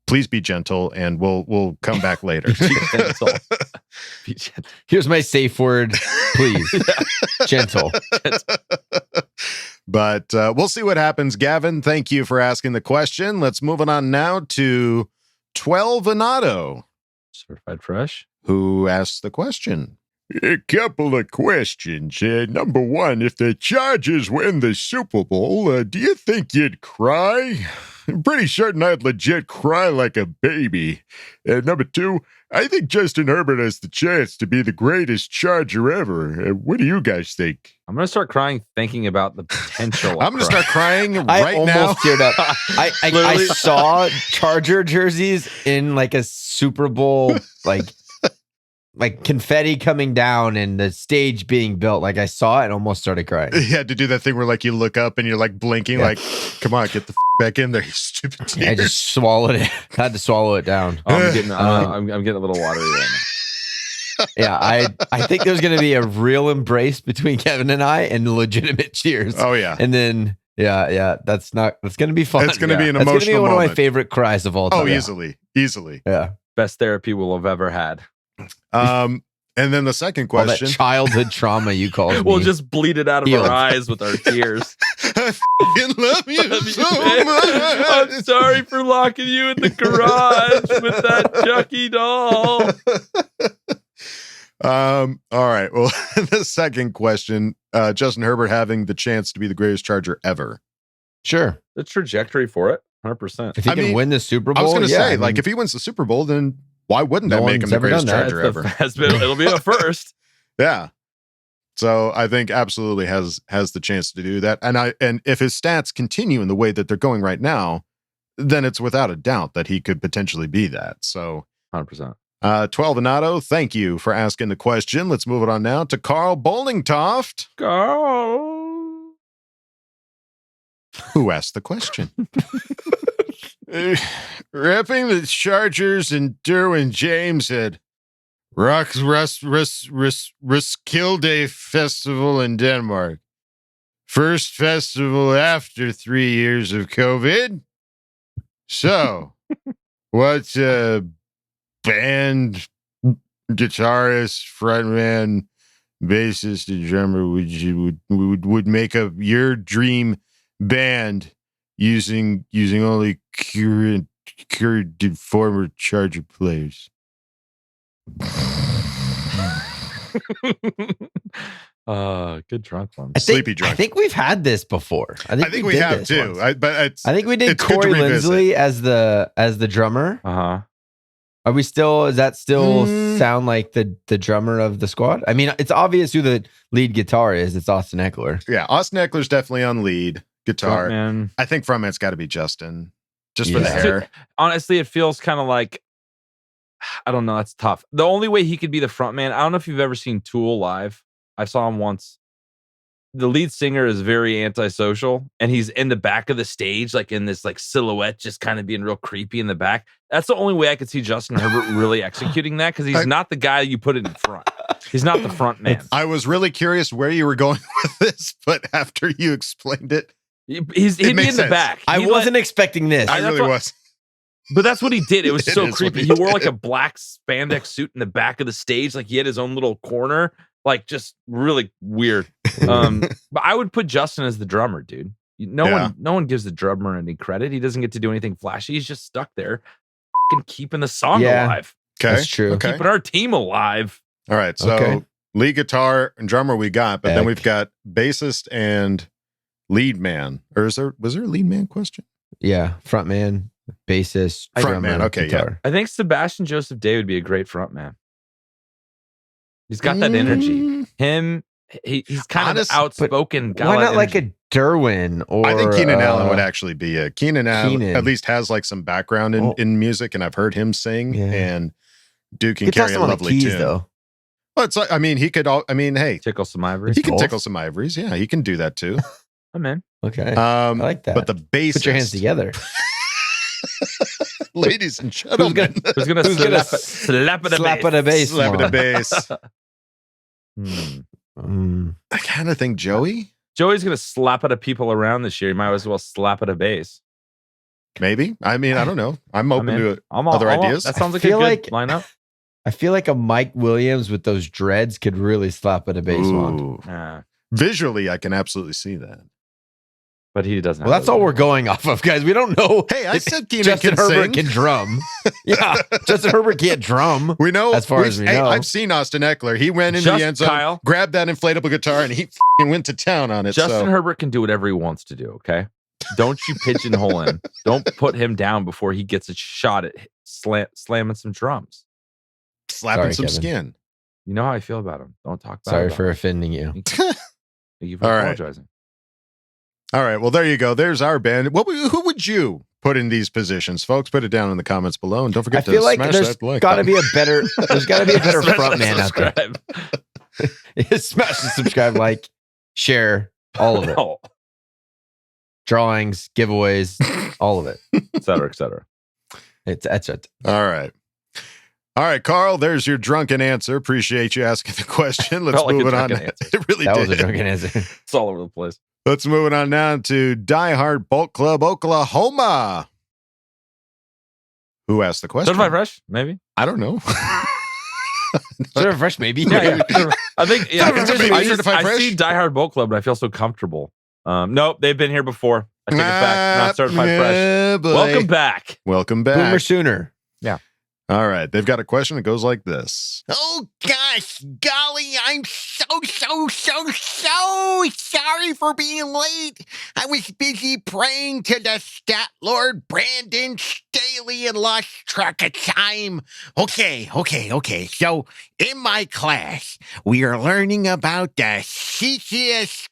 Please be gentle, and we'll come back later. Be gentle. Here's my safe word, please. Gentle. But we'll see what happens. Gavin, thank you for asking the question. Let's move it on now to 12 Venato. Certified fresh. Who asked the question? A couple of questions. Number one, if the Chargers win the Super Bowl, do you think you'd cry? I'm pretty certain I'd legit cry like a baby. Number two, I think Justin Herbert has the chance to be the greatest Charger ever. What do you guys think? I'm going to start crying thinking about the potential. I'm going to start crying right now. I almost teared up. I saw Charger jerseys in like a Super Bowl, like confetti coming down and the stage being built. Like I saw it and almost started crying. You had to do that thing where like you look up and you're like blinking, like, come on, get the back in there, you stupid tears. I just swallowed it. Had to swallow it down. Oh, I'm getting a little watery right now. Yeah, I think there's going to be a real embrace between Kevin and I and legitimate cheers. Oh yeah. And then that's going to be fun. It's going to be an That's emotional gonna be one moment. of my favorite cries of all time. Oh, easily. Yeah. Best therapy we'll have ever had. And then the second All that question. childhood trauma you called me. We'll just bleed it out of our eyes with our tears. I fucking love you so much. I'm sorry for locking you in the garage with that Chucky doll. All right. Well, the second question, Justin Herbert having the chance to be the greatest Charger ever. Sure. The trajectory for it, 100%. If he can win the Super Bowl, I was going to say, like, if he wins the Super Bowl, then why wouldn't that make him the greatest Charger ever? It'll be a first. Yeah. So I think absolutely has the chance to do that. And if his stats continue in the way that they're going right now, then it's without a doubt that he could potentially be that. So 100%. 12 Anato, thank you for asking the question. Let's move it on now to Carl Bollingtoft. Carl. Who asked the question? Repping the Chargers and Derwin James at Roskilde Festival in Denmark. First festival after 3 years of COVID. So, what band, guitarist, frontman, bassist, and drummer would make up your dream band using only current former Charger players? Good drunk one. Sleepy drunk. I think we've had this before. I think we have too. I think we did Corey Lindsley as the drummer. Uh-huh. Are we still? Does that still sound like the drummer of the squad? I mean, it's obvious who the lead guitar is. It's Austin Eckler. Yeah, Austin Eckler's definitely on lead guitar. Frontman. I think frontman's got to be Justin, just for the hair. Honestly, it feels kind of like, I don't know. That's tough. The only way he could be the frontman, I don't know if you've ever seen Tool live. I saw him once. The lead singer is very antisocial, and he's in the back of the stage, like in this like silhouette, just kind of being real creepy in the back. That's the only way I could see Justin Herbert really executing that, because he's not the guy you put it in front. He's not the front man. I was really curious where you were going with this, but after you explained it, he'd be in the back. I wasn't expecting this. I really was. But that's what he did. It was It so is creepy. what he He wore like did. a black spandex suit in the back of the stage. Like he had his own little corner. Like just really weird. But I would put Justin as the drummer, dude. No one gives the drummer any credit. He doesn't get to do anything flashy. He's just stuck there, keeping the song alive. Okay, that's true. Okay. Keeping our team alive. All right, so lead guitar and drummer we got, but then we've got bassist and lead man. Or was there a lead man question? Yeah, front man, bassist, Front man. drummer, Okay, guitar. I think Sebastian Joseph Day would be a great front man. He's got that energy. He's kind of outspoken guy. Why not like a Derwin or? I think Keenan Allen would actually be a Keenan Allen. At least has like some background in music, and I've heard him sing. And Duke can carry a lovely tune. Though. Well, it's like, I mean, he could. Hey, tickle some ivories. He can tickle some ivories. Yeah, he can do that too. I'm in. Okay, I like that. But the bassist, put your hands together. Ladies and gentlemen, who's gonna slap at a bass? Slap at a bass. I kind of think Joey's gonna slap at a people around this year. You might as well slap at a bass. Maybe. I mean, I don't know. I'm open to other ideas. That sounds like a good lineup. I feel like a Mike Williams with those dreads could really slap at a bass one. Visually, I can absolutely see that. But he doesn't. Well, that's all we're going off of, guys. We don't know. Hey, I said Keenan Justin can Herbert sing. can drum. Yeah, Justin Herbert can't drum. We know. as far as we know. I've seen Austin Eckler. He went into the end zone, Kyle. grabbed that inflatable guitar, and he went to town on it. Justin so. Herbert can do whatever he wants to do. Okay, don't you pigeonhole him. Don't put him down before he gets a shot at slamming some drums, slapping some Kevin. skin. You know how I feel about him. Don't talk bad Sorry about for him. offending you. Thank you for All right. apologizing. All right. Well, there you go. There's our band. Who would you put in these positions, folks? Put it down in the comments below, and don't forget to I feel like smash there's that like got to button. be a better. There's got to be a better Smash front and man out there. subscribe. Smash the subscribe, like, share, all of it. Oh, Drawings, giveaways, all of it. et cetera, et cetera. That's it. All right. All right, Carl, there's your drunken answer. Appreciate you asking the question. Let's Felt like move a it on. drunken answer. It really That did. was a drunken answer. It's all over the place. Let's move it on now to Die Hard Bolt Club, Oklahoma. Who asked the question? Certified fresh, maybe. I don't know. Certified fresh, maybe. Yeah. I think. Yeah, Certified I fresh? see Die Hard Bolt Club, but I feel so comfortable. Nope, they've been here before. I take it back. Not certified fresh. Boy. Welcome back. Welcome back. Boomer Sooner. Yeah. All right. They've got a question that goes like this. Oh gosh, golly, I'm so sorry for being late. I was busy praying to the stat lord Brandon Staley and lost track of time. Okay. So in my class, we are learning about the Theseus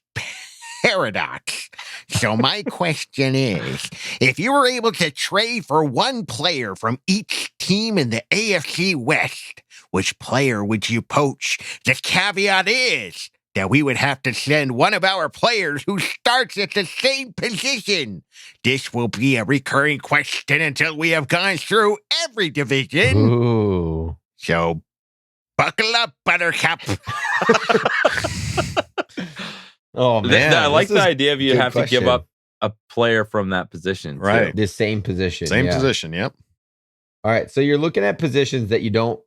paradox. So my question is, if you were able to trade for one player from each team in the AFC West, which player would you poach? The caveat is that we would have to send one of our players who starts at the same position. This will be a recurring question until we have gone through every division. Ooh. So buckle up, Buttercup. Oh, man. I like this the is idea of you good have to give question. up a player from that position. Right. The same position. Same yeah. position. Yep. All right. So you're looking at positions that you don't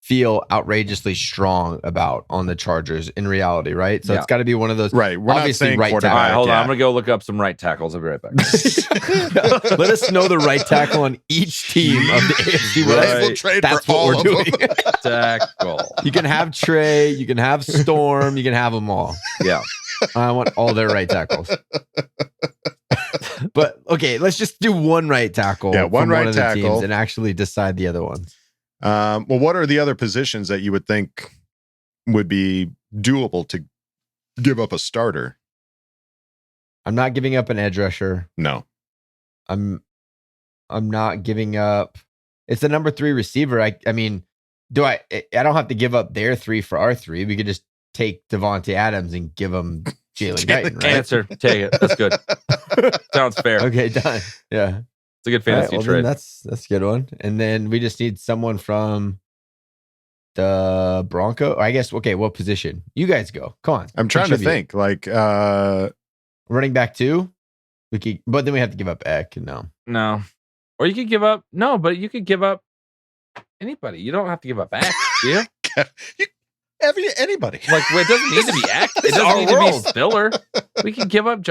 feel outrageously strong about on the Chargers in reality, right? So Yeah. it's got to be one of those. Right. We're obviously not saying right All quarterback. right, hold on. Yeah. I'm going to go look up some right tackles. I'll be right back. Let us know the right tackle on each team of the AFC West. Right. We'll trade That's for what all we're of doing. them. Tackle. You can have Trey, you can have Storm, you can have them all. Yeah. I want all their right tackles. But okay, let's just do one right tackle. Yeah, one from right of the tackle. teams and actually decide the other ones. Well, what are the other positions that you would think would be doable to give up a starter? I'm not giving up an edge rusher. No. I'm not giving up. It's the number 3 receiver. I mean, I don't have to give up their 3 for our 3. We could just take Devontae Adams and give him Jalen Guyton, right? Answer. Take it. That's good. Sounds fair. Okay, done. Yeah. It's a good fantasy All right, well, then trade. that's a good one. And then we just need someone from the Bronco. I guess. Okay, what position? You guys go. Come on. I'm trying to Contribute. think. Like, Running back 2. We could, but then we have to give up Eck. No. Or you could give up. No, but you could give up anybody. You don't have to give up Ack, do you? Anybody. Like, well, it doesn't need to be Ack. It This is our doesn't need to world. be Spiller. We could give up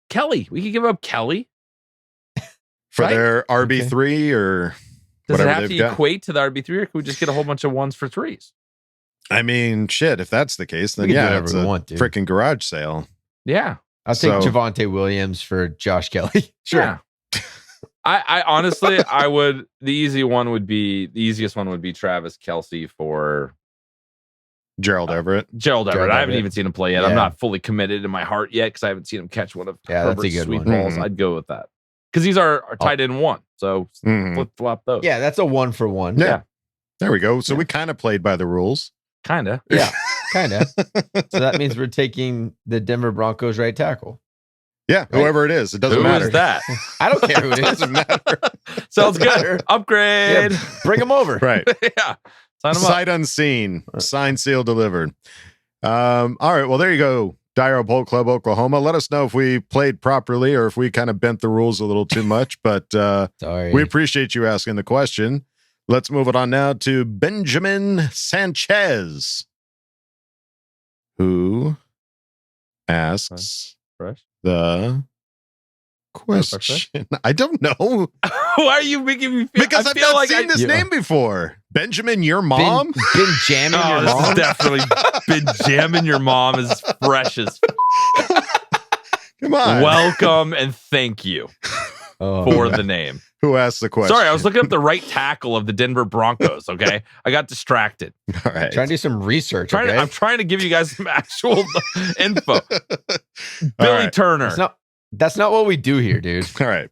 Kelly. We could give up Kelly. For Right? their RB3 or Does it whatever have they've to got. equate to the RB3, or can we just get a whole bunch of 1s for 3s? I mean, shit, if that's the case, then We can do yeah, whatever it's we a want, dude. freaking garage sale. Yeah. I'll take So- Javonte Williams for Josh Kelly. Yeah. I honestly, I would. The easiest one would be Travis Kelce for Gerald Everett. Gerald Everett. I haven't Everett. even seen him play yet. Yeah. I'm not fully committed in my heart yet because I haven't seen him catch one of Yeah, that's a Herbert's good sweet one. balls. Mhm. I'd go with that because he's our tight end 1. So Mhm. flip flop those. Yeah, that's a 1-for-1. Yeah. There we go. So we kind of played by the rules. kind of. Yeah, kind of. So that means we're taking the Denver Broncos right tackle. Yeah, whoever it is, it doesn't Who matter. is that? I don't care who it It is. doesn't matter. Sounds good. matter. Upgrade. Yeah, bring them over. Right. Yeah. Sign him up. Sight unseen. Signed, sealed, delivered. All right. Well, there you go. Dire Bolt Club, Oklahoma. Let us know if we played properly or if we kind of bent the rules a little too much. But Sorry. we appreciate you asking the question. Let's move it on now to Benjamin Sanchez, who asks Fresh. the question. I don't know. Why are you making me feel? Because I've not seen this name before. Benjamin, your mom? Benjamin, your this mom? is definitely Benjamin, your mom is fresh as Come on. Welcome and thank you for the name. Who asked the question? Sorry, I was looking up the right tackle of the Denver Broncos, okay? I got distracted. All right. Trying to do some research. I'm trying to give you guys some actual info. Billy Turner. That's not what we do here, dude. All right.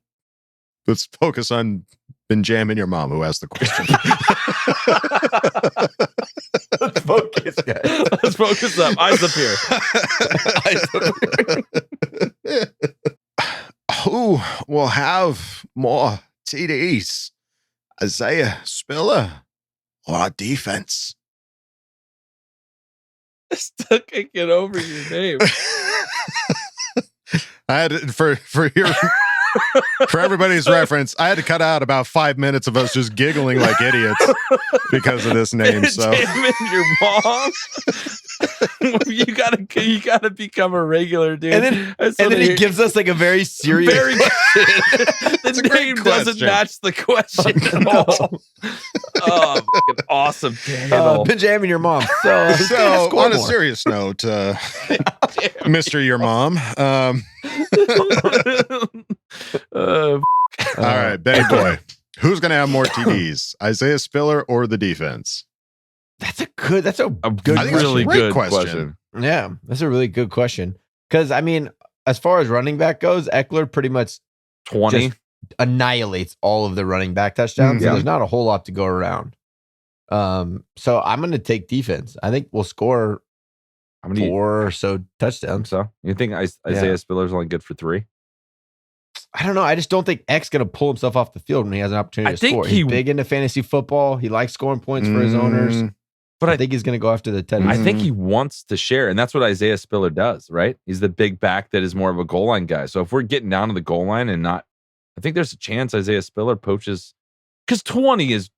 Let's focus on Benjamin, your mom, who asked the question. Let's focus, guys. Let's focus up. Eyes up here. Who will have more TDs? Isaiah Spiller or our defense? Still can't get over your name. I had for everybody's reference, I had to cut out about 5 minutes of us just giggling like idiots because of this name. So your mom. you gotta become a regular, dude. And then he gives us like a very serious the name doesn't match the question at all. Oh, fucking awesome. Benjamin, your mom. So on a serious note, Mr. Your Mom. All right, Benny Boy. Who's going to have more TDs, Isaiah Spiller or the defense? That's a good really good question. Yeah, that's a really good question. Because I mean, as far as running back goes, Eckler pretty much 20 annihilates all of the running back touchdowns. Mm-hmm. So there's not a whole lot to go around. So I'm going to take defense. I think we'll score 4 or so touchdowns. So you think Isaiah Spiller's only good for 3? I don't know. I just don't think X going to pull himself off the field when he has an opportunity to score. He's big into fantasy football. He likes scoring points for his owners. But I think he's going to go after the Teddy. I think he wants to share, and that's what Isaiah Spiller does, right? He's the big back that is more of a goal line guy. So if we're getting down to the goal line and not, I think there's a chance Isaiah Spiller poaches, because 20 is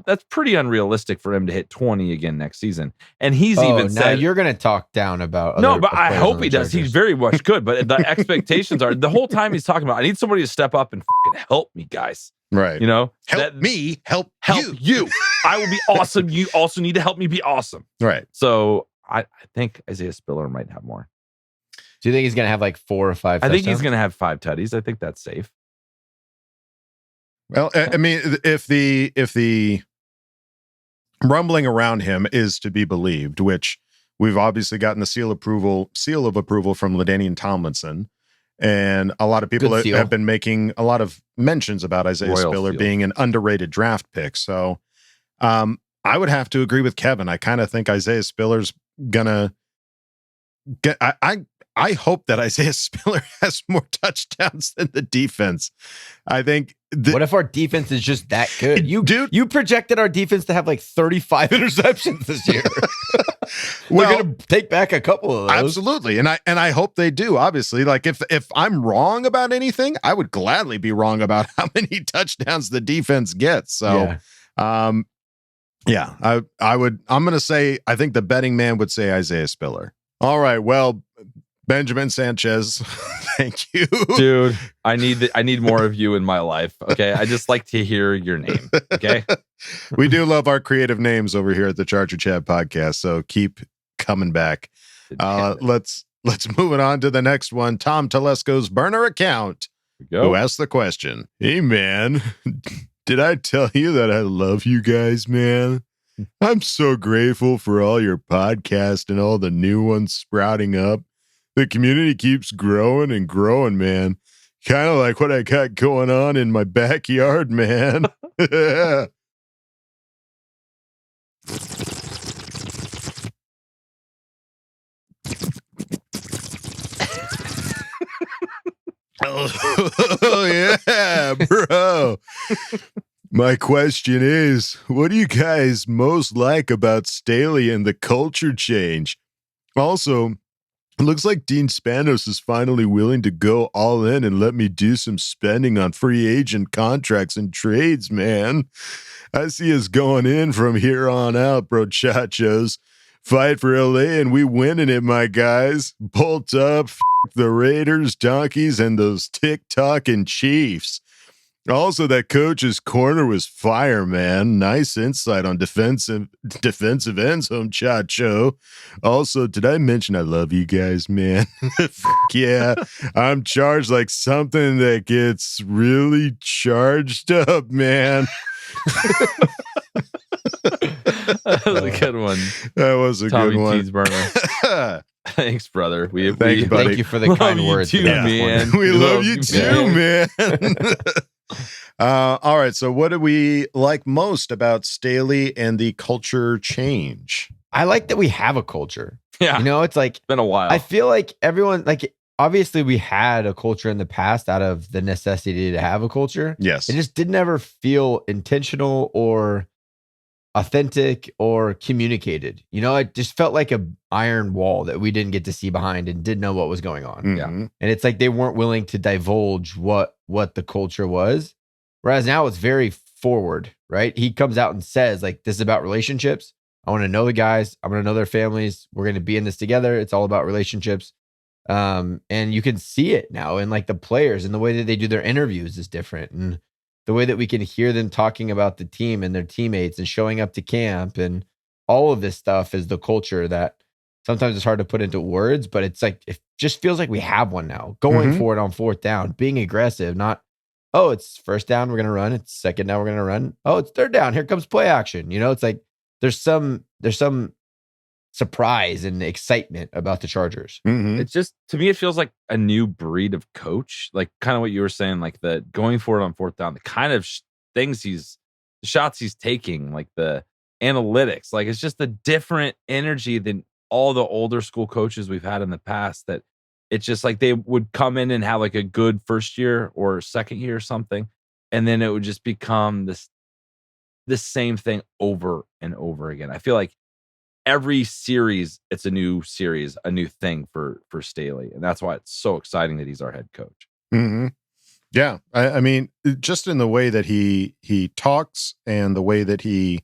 that's pretty unrealistic for him to hit 20 again next season. And he's even said, now you're going to talk down about no, but I hope he does. He very much could. But the expectations are the whole time he's talking about, I need somebody to step up and fucking help me, guys. Right. You know, help me help you. I will be awesome. You also need to help me be awesome. Right. So I think Isaiah Spiller might have more. Do you think he's going to have like 4 or 5? I think he's going to have 5 tutties. I think that's safe. Well, I mean, if the rumbling around him is to be believed, which we've obviously gotten the seal of approval from LaDainian Tomlinson, and a lot of people have been making a lot of mentions about Isaiah Spiller being an underrated draft pick. So I would have to agree with Kevin. I kind of think Isaiah Spiller's gonna get. I hope that Isaiah Spiller has more touchdowns than the defense. I think. What if our defense is just that good? You projected our defense to have like 35 interceptions this year. We're going to take back a couple of those. Absolutely. And I hope they do, obviously. Like if I'm wrong about anything, I would gladly be wrong about how many touchdowns the defense gets. So I'm going to say, I think the betting man would say Isaiah Spiller. All right. Well, Benjamin Sanchez, thank you, dude. I need more of you in my life. Okay, I just like to hear your name. Okay, we do love our creative names over here at the Charger Chat podcast, so keep coming back. Let's move it on to the next one. Tom Telesco's burner account, who asked the question: "Hey man, did I tell you that I love you guys, man? I'm so grateful for all your podcasts and all the new ones sprouting up. The community keeps growing and growing, man. Kind of like what I got going on in my backyard, man." Oh, yeah, bro. My question is, what do you guys most like about Staley and the culture change? Also, it looks like Dean Spanos is finally willing to go all in and let me do some spending on free agent contracts and trades, man. I see us going in from here on out, bro chachos. Fight for LA and we winning it, my guys. Bolt up, the Raiders, Donkeys, and those tick-tocking Chiefs. Also, that coach's corner was fire, man. Nice insight on defensive ends, home Chacho. Also, did I mention I love you guys, man? Yeah, I'm charged like something that gets really charged up, man. That was a good one. That was a Tommy good one. Cheeseburger. Thanks, brother. Thank you for the kind words. Too, man. We love you too, man. All right. So, what do we like most about Staley and the culture change? I like that we have a culture. Yeah. You know, it's like, been a while. I feel like everyone, like, obviously we had a culture in the past out of the necessity to have a culture. Yes. It just didn't ever feel intentional or authentic or communicated. You know, it just felt like a iron wall that we didn't get to see behind and didn't know what was going on. Mm-hmm. Yeah. And it's like they weren't willing to divulge what the culture was. Whereas now it's very forward, right? He comes out and says, like, this is about relationships. I want to know the guys. I'm going to know their families. We're going to be in this together. It's all about relationships. And you can see it now in like the players and the way that they do their interviews is different. And the way that we can hear them talking about the team and their teammates and showing up to camp and all of this stuff is the culture that sometimes it's hard to put into words, but it's like, it just feels like we have one now. Going for it on fourth down, being aggressive, not, oh, it's first down, we're going to run. It's second down, we're going to run. Oh, it's third down. Here comes play action. You know, it's like there's some surprise and excitement about the Chargers. Mm-hmm. It's just, to me, it feels like a new breed of coach. Like kind of what you were saying, like the going for it on fourth down, the kind of things the shots he's taking, like the analytics, like it's just a different energy than all the older school coaches we've had in the past. That it's just like they would come in and have like a good first year or second year or something, and then it would just become this same thing over and over again. I feel like every series, it's a new series, a new thing for Staley. And that's why it's so exciting that he's our head coach. Mm-hmm. Yeah. I mean, just in the way that he talks and the way that he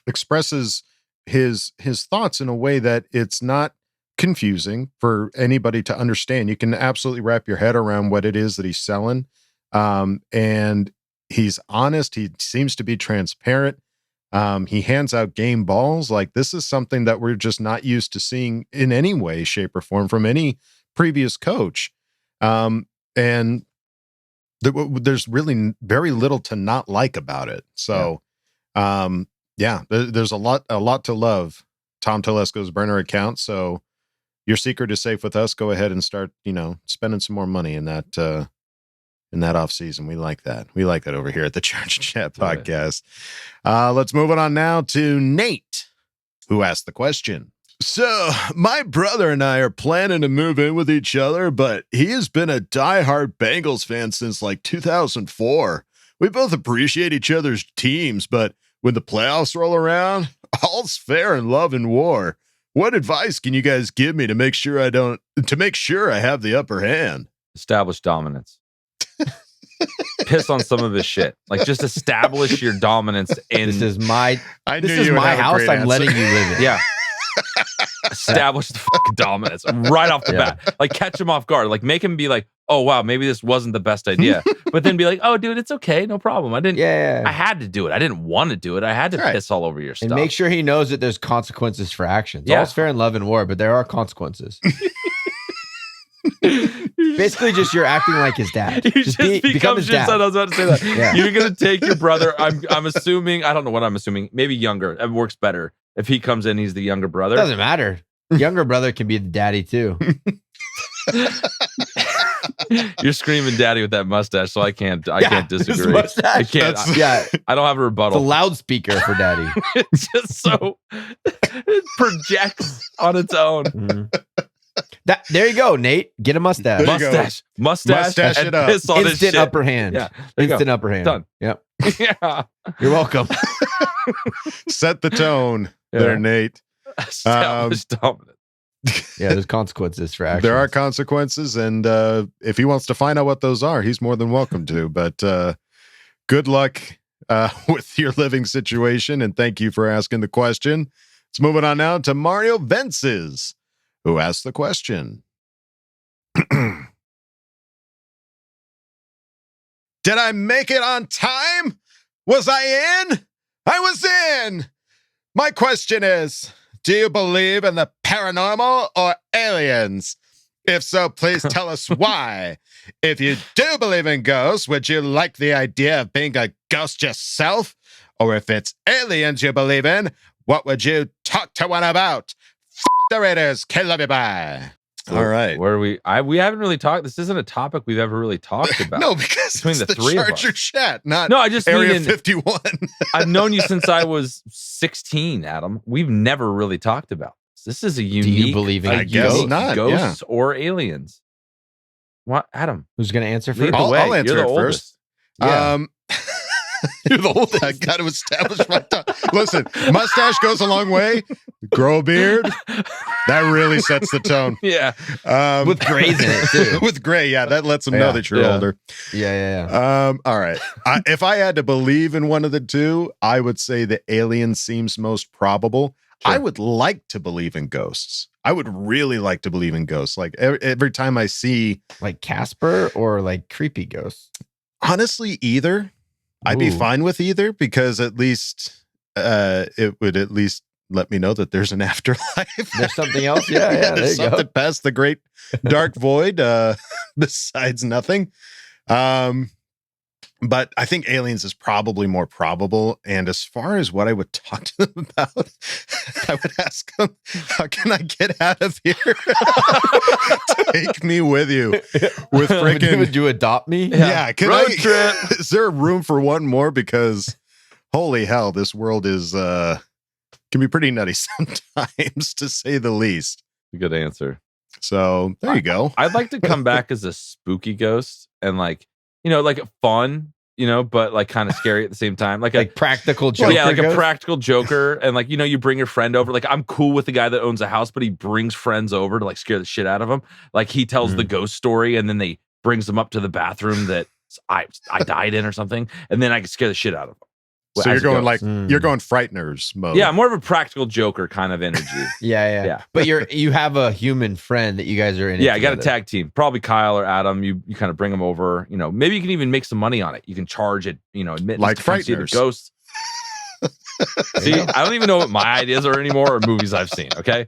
expresses his thoughts in a way that it's not confusing for anybody to understand. You can absolutely wrap your head around what it is that he's selling. And he's honest. He seems to be transparent. He hands out game balls. Like, this is something that we're just not used to seeing in any way, shape, or form from any previous coach. And there's really very little to not like about it. So, there's a lot to love. Tom Telesco's burner account. So your secret is safe with us. Go ahead and start, spending some more money in that off season. We like that. We like that over here at the Church Chat podcast. Let's move it on now to Nate, who asked the question. So my brother and I are planning to move in with each other, but he has been a diehard Bengals fan since like 2004. We both appreciate each other's teams, but when the playoffs roll around, all's fair in love and war. What advice can you guys give me to make sure I have the upper hand? Establish dominance. Piss on some of his shit. Like, just establish your dominance. This is my house. I'm answer. letting you live in. Yeah. Establish the fucking dominance right off the bat. Like, catch him off guard. Like, make him be like, oh, wow, maybe this wasn't the best idea. But then be like, oh, dude, it's okay. No problem. I had to do it. I didn't want to do it. I had to piss all over your stuff. And make sure he knows that there's consequences for actions. All's fair in love and war, but there are consequences. Basically, just you're acting like his dad. Become his dad. I was about to say that. Yeah. You're gonna take your brother. I'm assuming. I don't know what I'm assuming. Maybe younger. It works better if he comes in. He's the younger brother. Doesn't matter. Younger brother can be the daddy too. You're screaming daddy with that mustache, so I can't disagree. I can't. I don't have a rebuttal. It's a loudspeaker for daddy. It's just so it projects on its own. Mm-hmm. There you go, Nate. Get a mustache. Mustache it up. Piss on Instant upper hand. Yeah. Instant upper hand. Done. Yep. Yeah. You're welcome. Set the tone there, Nate. Establish dominance. Yeah, there's consequences for actions. There are consequences, and if he wants to find out what those are, he's more than welcome to. But good luck with your living situation, and thank you for asking the question. Let's move it on now to Mario Vences, who asked the question. Did I make it on time? Was I in? I was in. My question is, do you believe in the paranormal or aliens? If so, please tell us why. If you do believe in ghosts, would you like the idea of being a ghost yourself? Or if it's aliens you believe in, what would you talk to one about? The Raiders. Love you, bye. All right. Where are we? We haven't really talked. This isn't a topic we've ever really talked about. No, because between it's the three Charger of us. chat, not No, I just Area mean 51. I've known you since I was 16, Adam. We've never really talked about this. This is a unique. Do you believe in I guess not, ghosts or aliens? What, Adam? Who's going to answer Lead first? the way. I'll answer You're the it oldest. first. Yeah. You're the oldest. I got to establish my time. Listen, mustache goes a long way. Grow a beard. That really sets the tone. Yeah. With grays in it, too. With gray, yeah. That lets them know that you're older. Yeah. All right. If I had to believe in one of the two, I would say the alien seems most probable. Sure. I would like to believe in ghosts. I would really like to believe in ghosts. Like every time I see... Like Casper or like creepy ghosts? Honestly, either. I'd be fine with either because at least it would at least let me know that there's an afterlife. There's something else? Yeah, there's there you something go. past the great dark void besides nothing. But I think aliens is probably more probable. And as far as what I would talk to them about, I would ask them, how can I get out of here? Take me with you. With freaking... Would you adopt me? Yeah. Road trip. Is there room for one more? Because holy hell, this world is can be pretty nutty sometimes, to say the least. Good answer. So there you go. I'd like to come back as a spooky ghost and like fun, but like kind of scary at the same time. Like practical Joker. Yeah, like ghost? a practical Joker. And like, you bring your friend over. Like I'm cool with the guy that owns a house, but he brings friends over to like scare the shit out of him. Like he tells the ghost story and then they brings them up to the bathroom that I died in or something. And then I can scare the shit out of them. So you're going you're going frighteners mode. Yeah, more of a practical Joker kind of energy. Yeah. But you have a human friend that you guys are in. Yeah, I got a tag team. Probably Kyle or Adam. You kind of bring them over. Maybe you can even make some money on it. You can charge it. Admittance like to come see the frighteners. ghosts. See, I don't even know what my ideas are anymore or movies I've seen. Okay,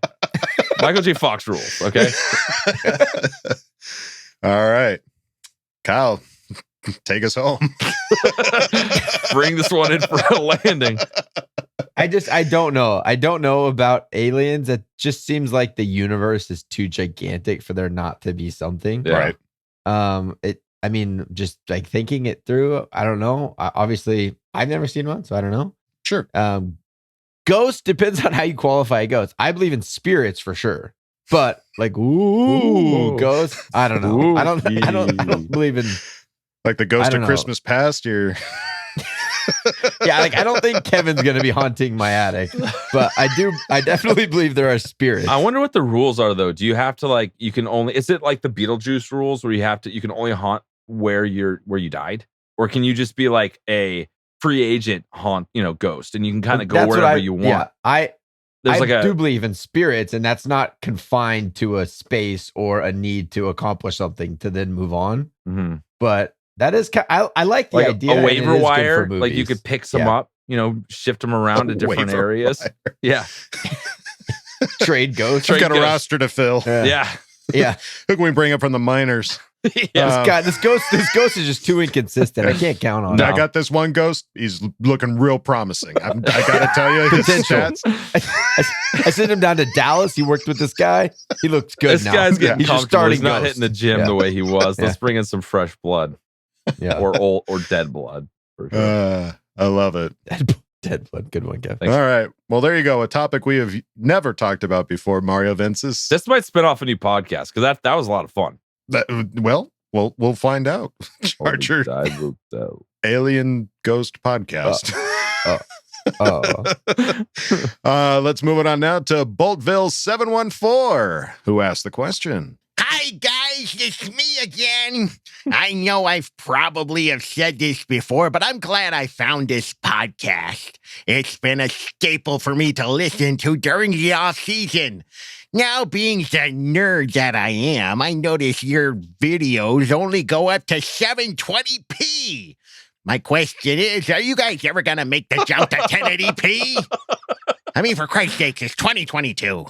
Michael J. Fox rules. Okay. All right, Kyle. Take us home. Bring this one in for a landing. I don't know. I don't know about aliens. It just seems like the universe is too gigantic for there not to be something. Yeah. Right. Just like thinking it through, I don't know. Obviously, I've never seen one, so I don't know. Sure. Ghost depends on how you qualify a ghost. I believe in spirits for sure. But like, ghosts, I don't know. I don't believe in. Like the ghost of Christmas past, you're... Yeah, like I don't think Kevin's gonna be haunting my attic, but I definitely believe there are spirits. I wonder what the rules are though. Do you have to is it like the Beetlejuice rules where you can only haunt where you died? Or can you just be like a free agent haunt, ghost, and you can kind of go wherever you want? Yeah, I do believe in spirits, and that's not confined to a space or a need to accomplish something to then move on. Mm-hmm. But that is, I like the like idea. A waiver wire, like like you could pick some up, shift them around to different areas. Wire. Yeah. Trade ghosts. You've got a roster to fill. Yeah. Who can we bring up from the minors? This ghost is just too inconsistent. I can't count on it. I got this one ghost. He's looking real promising. I gotta tell you, his stats. I sent him down to Dallas. He worked with this guy. He looks good. This guy's getting He's just comfortable. He's starting not ghost. hitting the gym the way he was. Let's bring in some fresh blood. Yeah. Or dead blood. For sure. I love it. Dead blood. Good one, Kev. All right. Well, there you go. A topic we have never talked about before, Mario Vences. This might spin off a new podcast because that was a lot of fun. We'll find out. Charger Alien Ghost Podcast. Let's move it on now to Boltville 714, who asked the question. Hi, Hi, guys. It's me again. I know I've probably have said this before, but I'm glad I found this podcast. It's been a staple for me to listen to during the off season. Now, being the nerd that I am, I notice your videos only go up to 720p. My question is, are you guys ever going to make the jump to 1080p? I mean, for Christ's sake, it's 2022.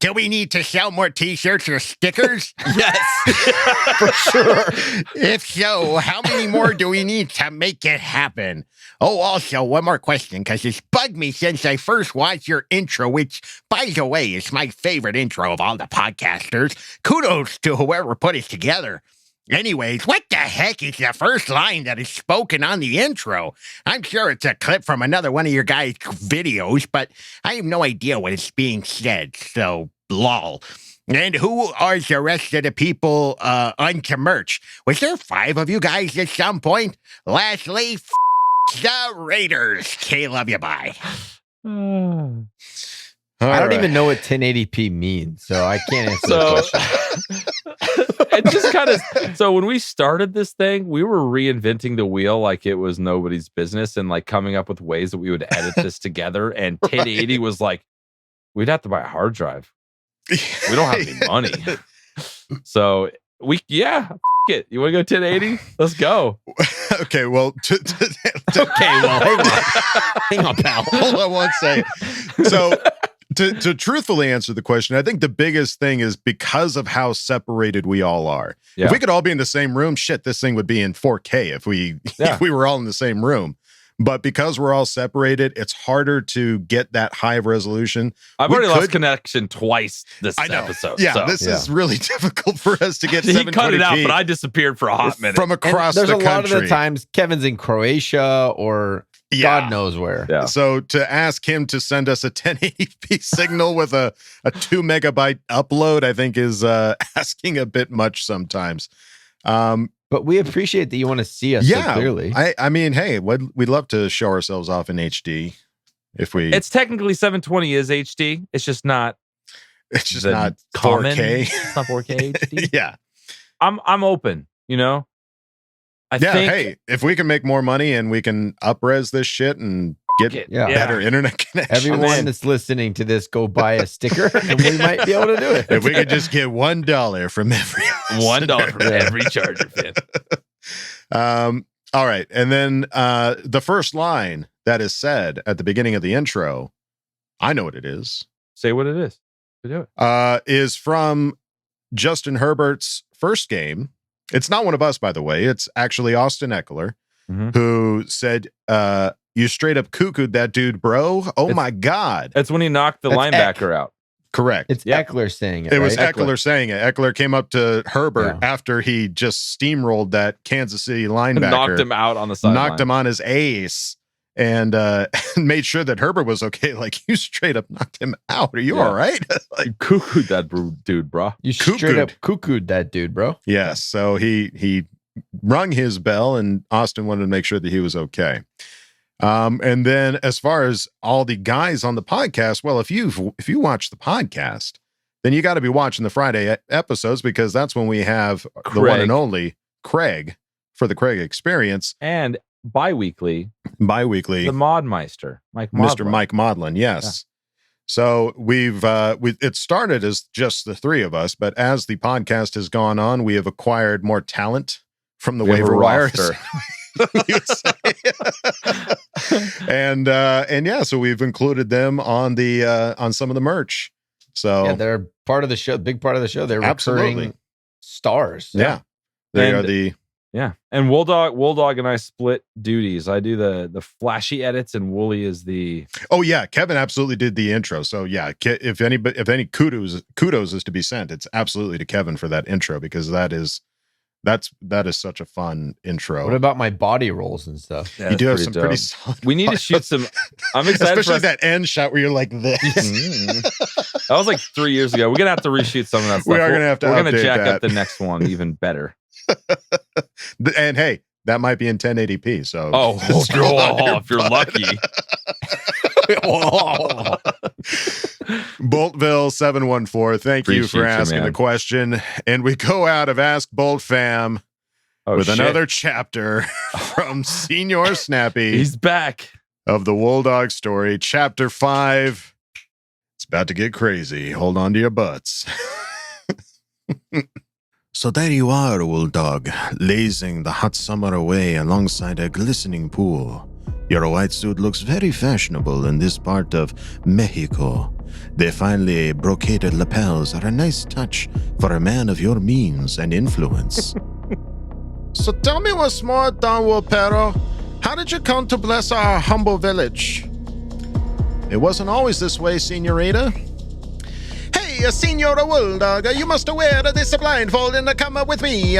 Do we need to sell more t-shirts or stickers? Yes, for sure. If so, how many more do we need to make it happen? Oh, also, one more question, because it's bugged me since I first watched your intro, which, by the way, is my favorite intro of all the podcasters. Kudos to whoever put it together. Anyways, what the heck is the first line that is spoken on the intro? I'm sure it's a clip from another one of your guys' videos, but I have no idea what is being said, so lol. And who are the rest of the people onto merch? Was there 5 of you guys at some point? Lastly, the Raiders. Okay, love you, bye. I don't even know what 1080p means, so I can't answer the question. It just kind of, so when we started this thing, we were reinventing the wheel like it was nobody's business and like coming up with ways that we would edit this together. And 1080 was like, we'd have to buy a hard drive. We don't have any money. So it. You want to go 1080? Let's go. Okay, well, hang on, pal. Hold on one second. So, to truthfully answer the question, I think the biggest thing is because of how separated we all are. Yeah. If we could all be in the same room, shit, this thing would be in 4K if we were all in the same room. But because we're all separated, it's harder to get that high of resolution. I've already lost connection twice this episode. Yeah, this is really difficult for us to get 720p. He cut it out, but I disappeared for a hot minute. From across the country. There's a lot of the times Kevin's in Croatia or God knows where. Yeah. So to ask him to send us a 1080p signal with a 2 megabyte upload, I think is asking a bit much sometimes. But we appreciate that you want to see us so clearly. I mean, hey, we'd love to show ourselves off in HD. If we, it's technically 720 is HD. It's just not. It's just not 4K. It's not 4K HD. Yeah, I'm open. You know. I think, hey, if we can make more money and we can up-res this shit and get better internet connection. Everyone that's listening to this, go buy a sticker and we might be able to do it. If we could just get $1 from every $1 from every Charger fan. All right. And then the first line that is said at the beginning of the intro, I know what it is. Say what it is. Do it. Is from Justin Herbert's first game. It's not one of us, by the way. It's actually Austin Eckler, who said, you straight up cuckooed that dude, bro. My God. That's when he knocked the linebacker out. Correct. It's Eckler saying it. It was Eckler saying it. Eckler came up to Herbert after he just steamrolled that Kansas City linebacker. Knocked him out on the sideline. Knocked him on his ace. And made sure that Herbert was okay. Like, you straight up knocked him out. Are you all right? Like, you cuckooed that dude, bro. You straight up cuckooed that dude, bro. Yes. So he rung his bell, and Austin wanted to make sure that he was okay. And then as far as all the guys on the podcast, well, if you watch the podcast, then you got to be watching the Friday episodes, because that's when we have the one and only Craig for the Craig Experience. And bi-weekly, the Modmeister, Mr. Mike Modlin. Yes. Yeah. So it started as just the 3 of us, but as the podcast has gone on, we have acquired more talent from the waiver wire. and yeah, so we've included them on the on some of the merch. So yeah, they're part of the show, big part of the show. They're recurring stars. Yeah. They are the and Wool Dog and I split duties. I do the flashy edits, and Wooly is the. Oh yeah, Kevin absolutely did the intro. So yeah, if any kudos is to be sent, it's absolutely to Kevin for that intro, because that is such a fun intro. What about my body rolls and stuff? Yeah, you do have some pretty solid. We need to shoot some. I'm excited, especially that end shot where you're like this. That was like 3 years ago. We're gonna have to reshoot some of that stuff. We are gonna have to. We're gonna jack up the next one even better. And hey, that might be in 1080p. So if you're lucky. Boltville 714. Thank you Appreciate for asking man. the question. And we go out of Ask Boltfam with another chapter from Senior Snappy. He's back. Of the Wool Dog story, chapter 5. It's about to get crazy. Hold on to your butts. So there you are, Wool Dog, lazing the hot summer away alongside a glistening pool. Your white suit looks very fashionable in this part of Mexico. The finely brocaded lapels are a nice touch for a man of your means and influence. So tell me what's more, Don Wolpero. How did you come to bless our humble village? It wasn't always this way, Senorita. Hey, Senora Wool Dog, you must wear this blindfold and come with me.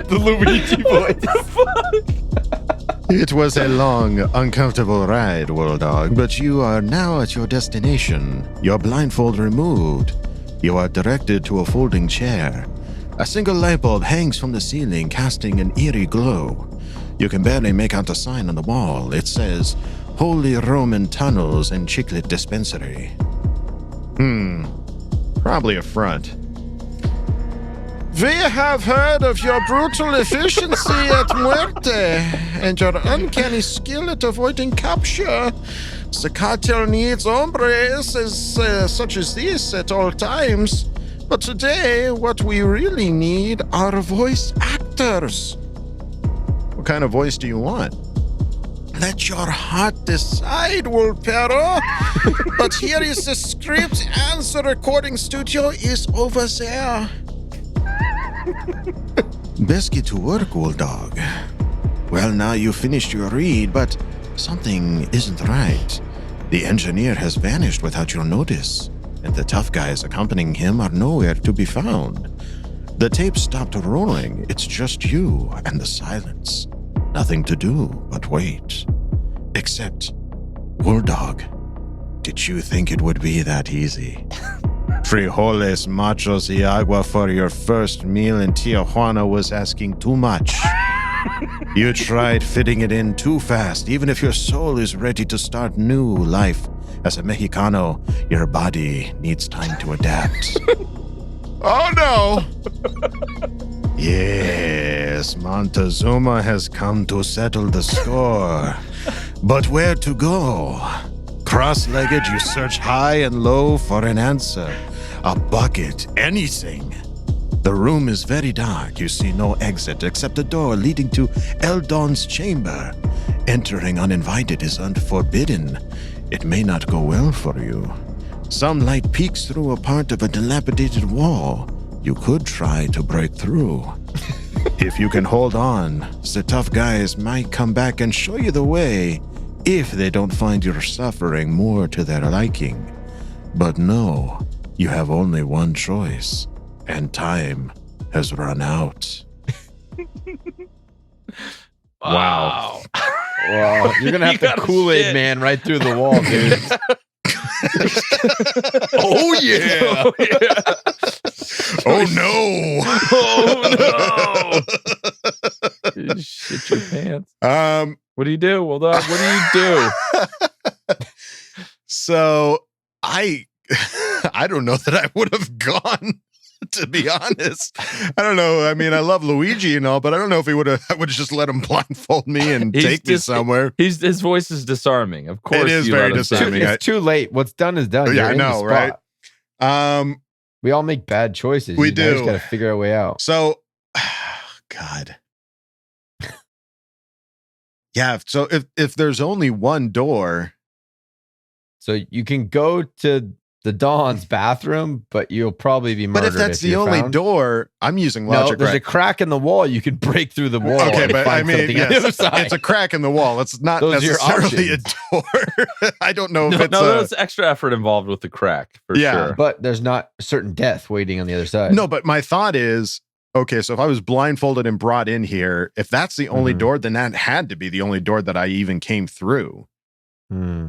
The Luigi voice. It was a long, uncomfortable ride, Wool Dog, but you are now at your destination. Your blindfold removed. You are directed to a folding chair. A single light bulb hangs from the ceiling, casting an eerie glow. You can barely make out the sign on the wall. It says, Holy Roman Tunnels and Chiclet Dispensary. Probably a front. We have heard of your brutal efficiency at Muerte and your uncanny skill at avoiding capture. The cartel needs hombres such as this at all times. But today, what we really need are voice actors. What kind of voice do you want? Let your heart decide, Wolpero. But here is the script, and the recording studio is over there. Best get to work, Wool Dog. Well, now you finished your read, but something isn't right. The engineer has vanished without your notice, and the tough guys accompanying him are nowhere to be found. The tape stopped rolling. It's just you and the silence. Nothing to do but wait. Except, Wool Dog, did you think it would be that easy? Frijoles, machos y agua for your first meal in Tijuana was asking too much. You tried fitting it in too fast. Even if your soul is ready to start new life as a Mexicano, your body needs time to adapt. Oh no! Yes, Montezuma has come to settle the score. But where to go? Cross-legged, you search high and low for an answer. A bucket, anything. The room is very dark. You see no exit except a door leading to Eldon's chamber. Entering uninvited is unforbidden. It may not go well for you. Some light peeks through a part of a dilapidated wall. You could try to break through. If you can hold on, the tough guys might come back and show you the way if they don't find your suffering more to their liking. But no, you have only one choice, and time has run out. Wow. Wow. You're going to have the Kool-Aid man right through the wall, dude. Oh, yeah. Oh, yeah. Oh, no. Oh, no. You shit your pants. What do you do? Well, what do you do? So I don't know that I would have gone, to be honest. I don't know. I mean, I love Luigi and all, but I don't know if I would have just let him blindfold me and take me somewhere. His voice is disarming. Of course, it is very disarming. It's too late. What's done is done. Yeah, I know, right? We all make bad choices. We You do. just got to figure a way out. So, God. Yeah. So if there's only one door, so you can go to the Don's bathroom, but you'll probably be murdered. But if that's the only door, I'm using logic. No, there's a crack in the wall. You can break through the wall. Okay, and but find I mean, something on the other yes, side. it's a crack in the wall. It's not Those are your necessarily a options. door. I don't know if it's there's extra effort involved with the crack for sure. But there's not certain death waiting on the other side. No, but my thought is, okay, so if I was blindfolded and brought in here, if that's the only door, then that had to be the only door that I even came through.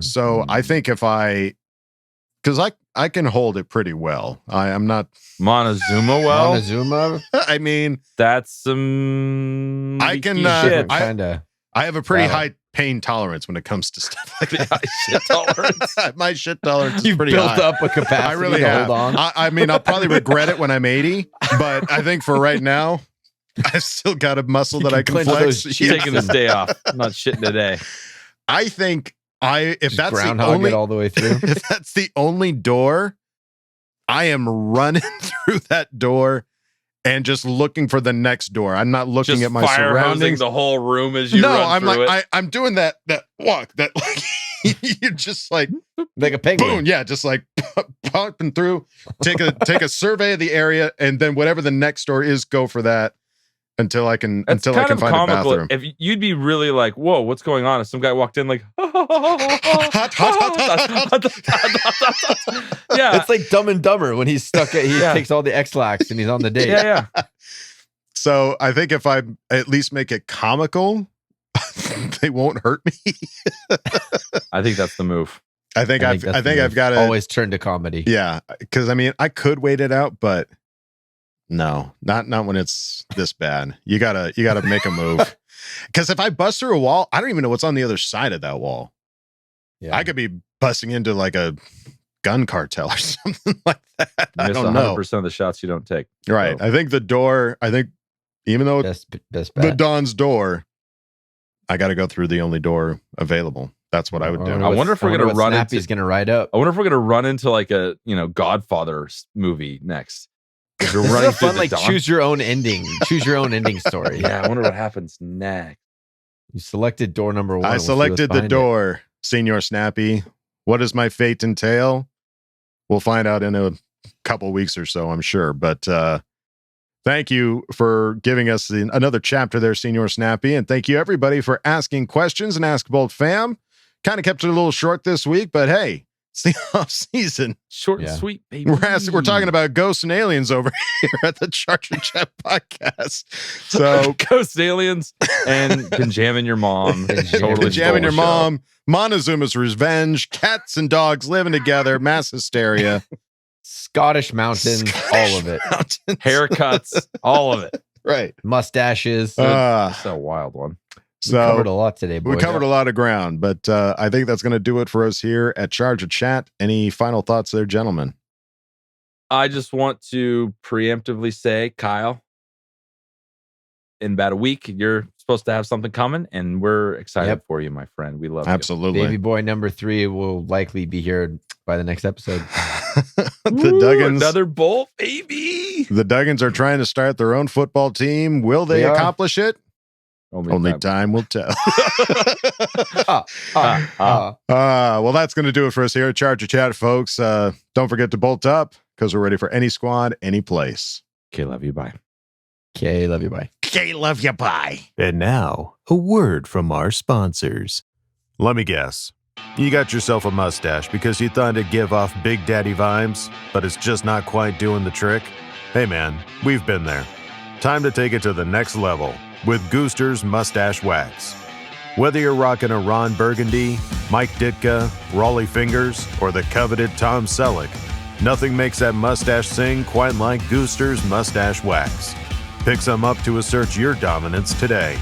So I think because I can hold it pretty well. I'm not Montezuma well. Montezuma? I mean, that's some. I can. I have a pretty high pain tolerance when it comes to stuff like The that. shit tolerance. My shit tolerance is You've pretty built high. up a capacity I really to have. hold on. I mean, I'll probably regret it when I'm 80, but I think for right now, I've still got a muscle that I can clench flex. those She's taking this day off. I'm not shitting today. I think if Just that's the groundhog only it all the way through. if that's the only door, I am running through that door and just looking for the next door. I'm not looking Just at my fire hosing surroundings. the whole room as you No, run I'm through like it. I'm doing that walk that like you're just like Like a penguin. boom, yeah, just like pumping through. Take a survey of the area, and then whatever the next door is, go for that until I can It's until I kind can of find a comical. bathroom. If you'd be really like, whoa, what's going on? If some guy walked in like, yeah, It's like Dumb and Dumber when he's stuck at, he takes all the X-Lax and he's on the date. yeah. So I think if I at least make it comical, they won't hurt me. I think that's the move. I think I've got to always turn to comedy. Yeah, because I mean, I could wait it out, but no, not when it's this bad. You gotta make a move. Because if I bust through a wall, I don't even know what's on the other side of that wall. Yeah. I could be busting into like a gun cartel or something like that. You I miss don't know. 100% of the shots you don't take. Right. So. I think the door. I think even though Best the bet. Don's door, I got to go through the only door available. That's what I would do. I wonder if we're gonna run into. Snappy's gonna ride up. I wonder if we're gonna run into like a Godfather movie next. If you're This is running a through fun, the like dawn. choose your own ending. Choose your own ending story. Yeah, I wonder what happens next. You selected door number 1. I We'll see selected what's the behind door, Senior Snappy. What does my fate entail? We'll find out in a couple weeks or so, I'm sure. But thank you for giving us another chapter there, Senior Snappy. And thank you, everybody, for asking questions and Ask Boltfam. Kind of kept it a little short this week, but hey, it's the off season. Short and sweet, baby. We're talking about ghosts and aliens over here at the Charger Chat podcast. So ghost aliens and been jamming your mom. Totally jamming your stole the show. mom. Montezuma's revenge. Cats and dogs living together. Mass hysteria. Scottish mountains, all of it. Haircuts, all of it. Right. Mustaches. That's a wild one. So we covered a lot today, boys. We covered a lot of ground, but I think that's going to do it for us here at Charger Chat. Any final thoughts there, gentlemen? I just want to preemptively say, Kyle, in about a week, you're supposed to have something coming, and we're excited for you, my friend. We love Absolutely. Baby boy number 3 will likely be here by the next episode. The Duggins. Another bolt, baby. The Duggins are trying to start their own football team. Will they accomplish it? Only time will tell. Well, that's going to do it for us here at Charger Chat, folks. Don't forget to bolt up because we're ready for any squad, any place. Okay, love you. Bye. Okay, love you. Bye. Okay, love you. Bye. And now, a word from our sponsors. Let me guess. You got yourself a mustache because you thought it'd give off Big Daddy vibes, but it's just not quite doing the trick? Hey, man, we've been there. Time to take it to the next level with Gooster's Mustache Wax. Whether you're rocking a Ron Burgundy, Mike Ditka, Raleigh Fingers, or the coveted Tom Selleck, nothing makes that mustache sing quite like Gooster's Mustache Wax. Pick some up to assert your dominance today.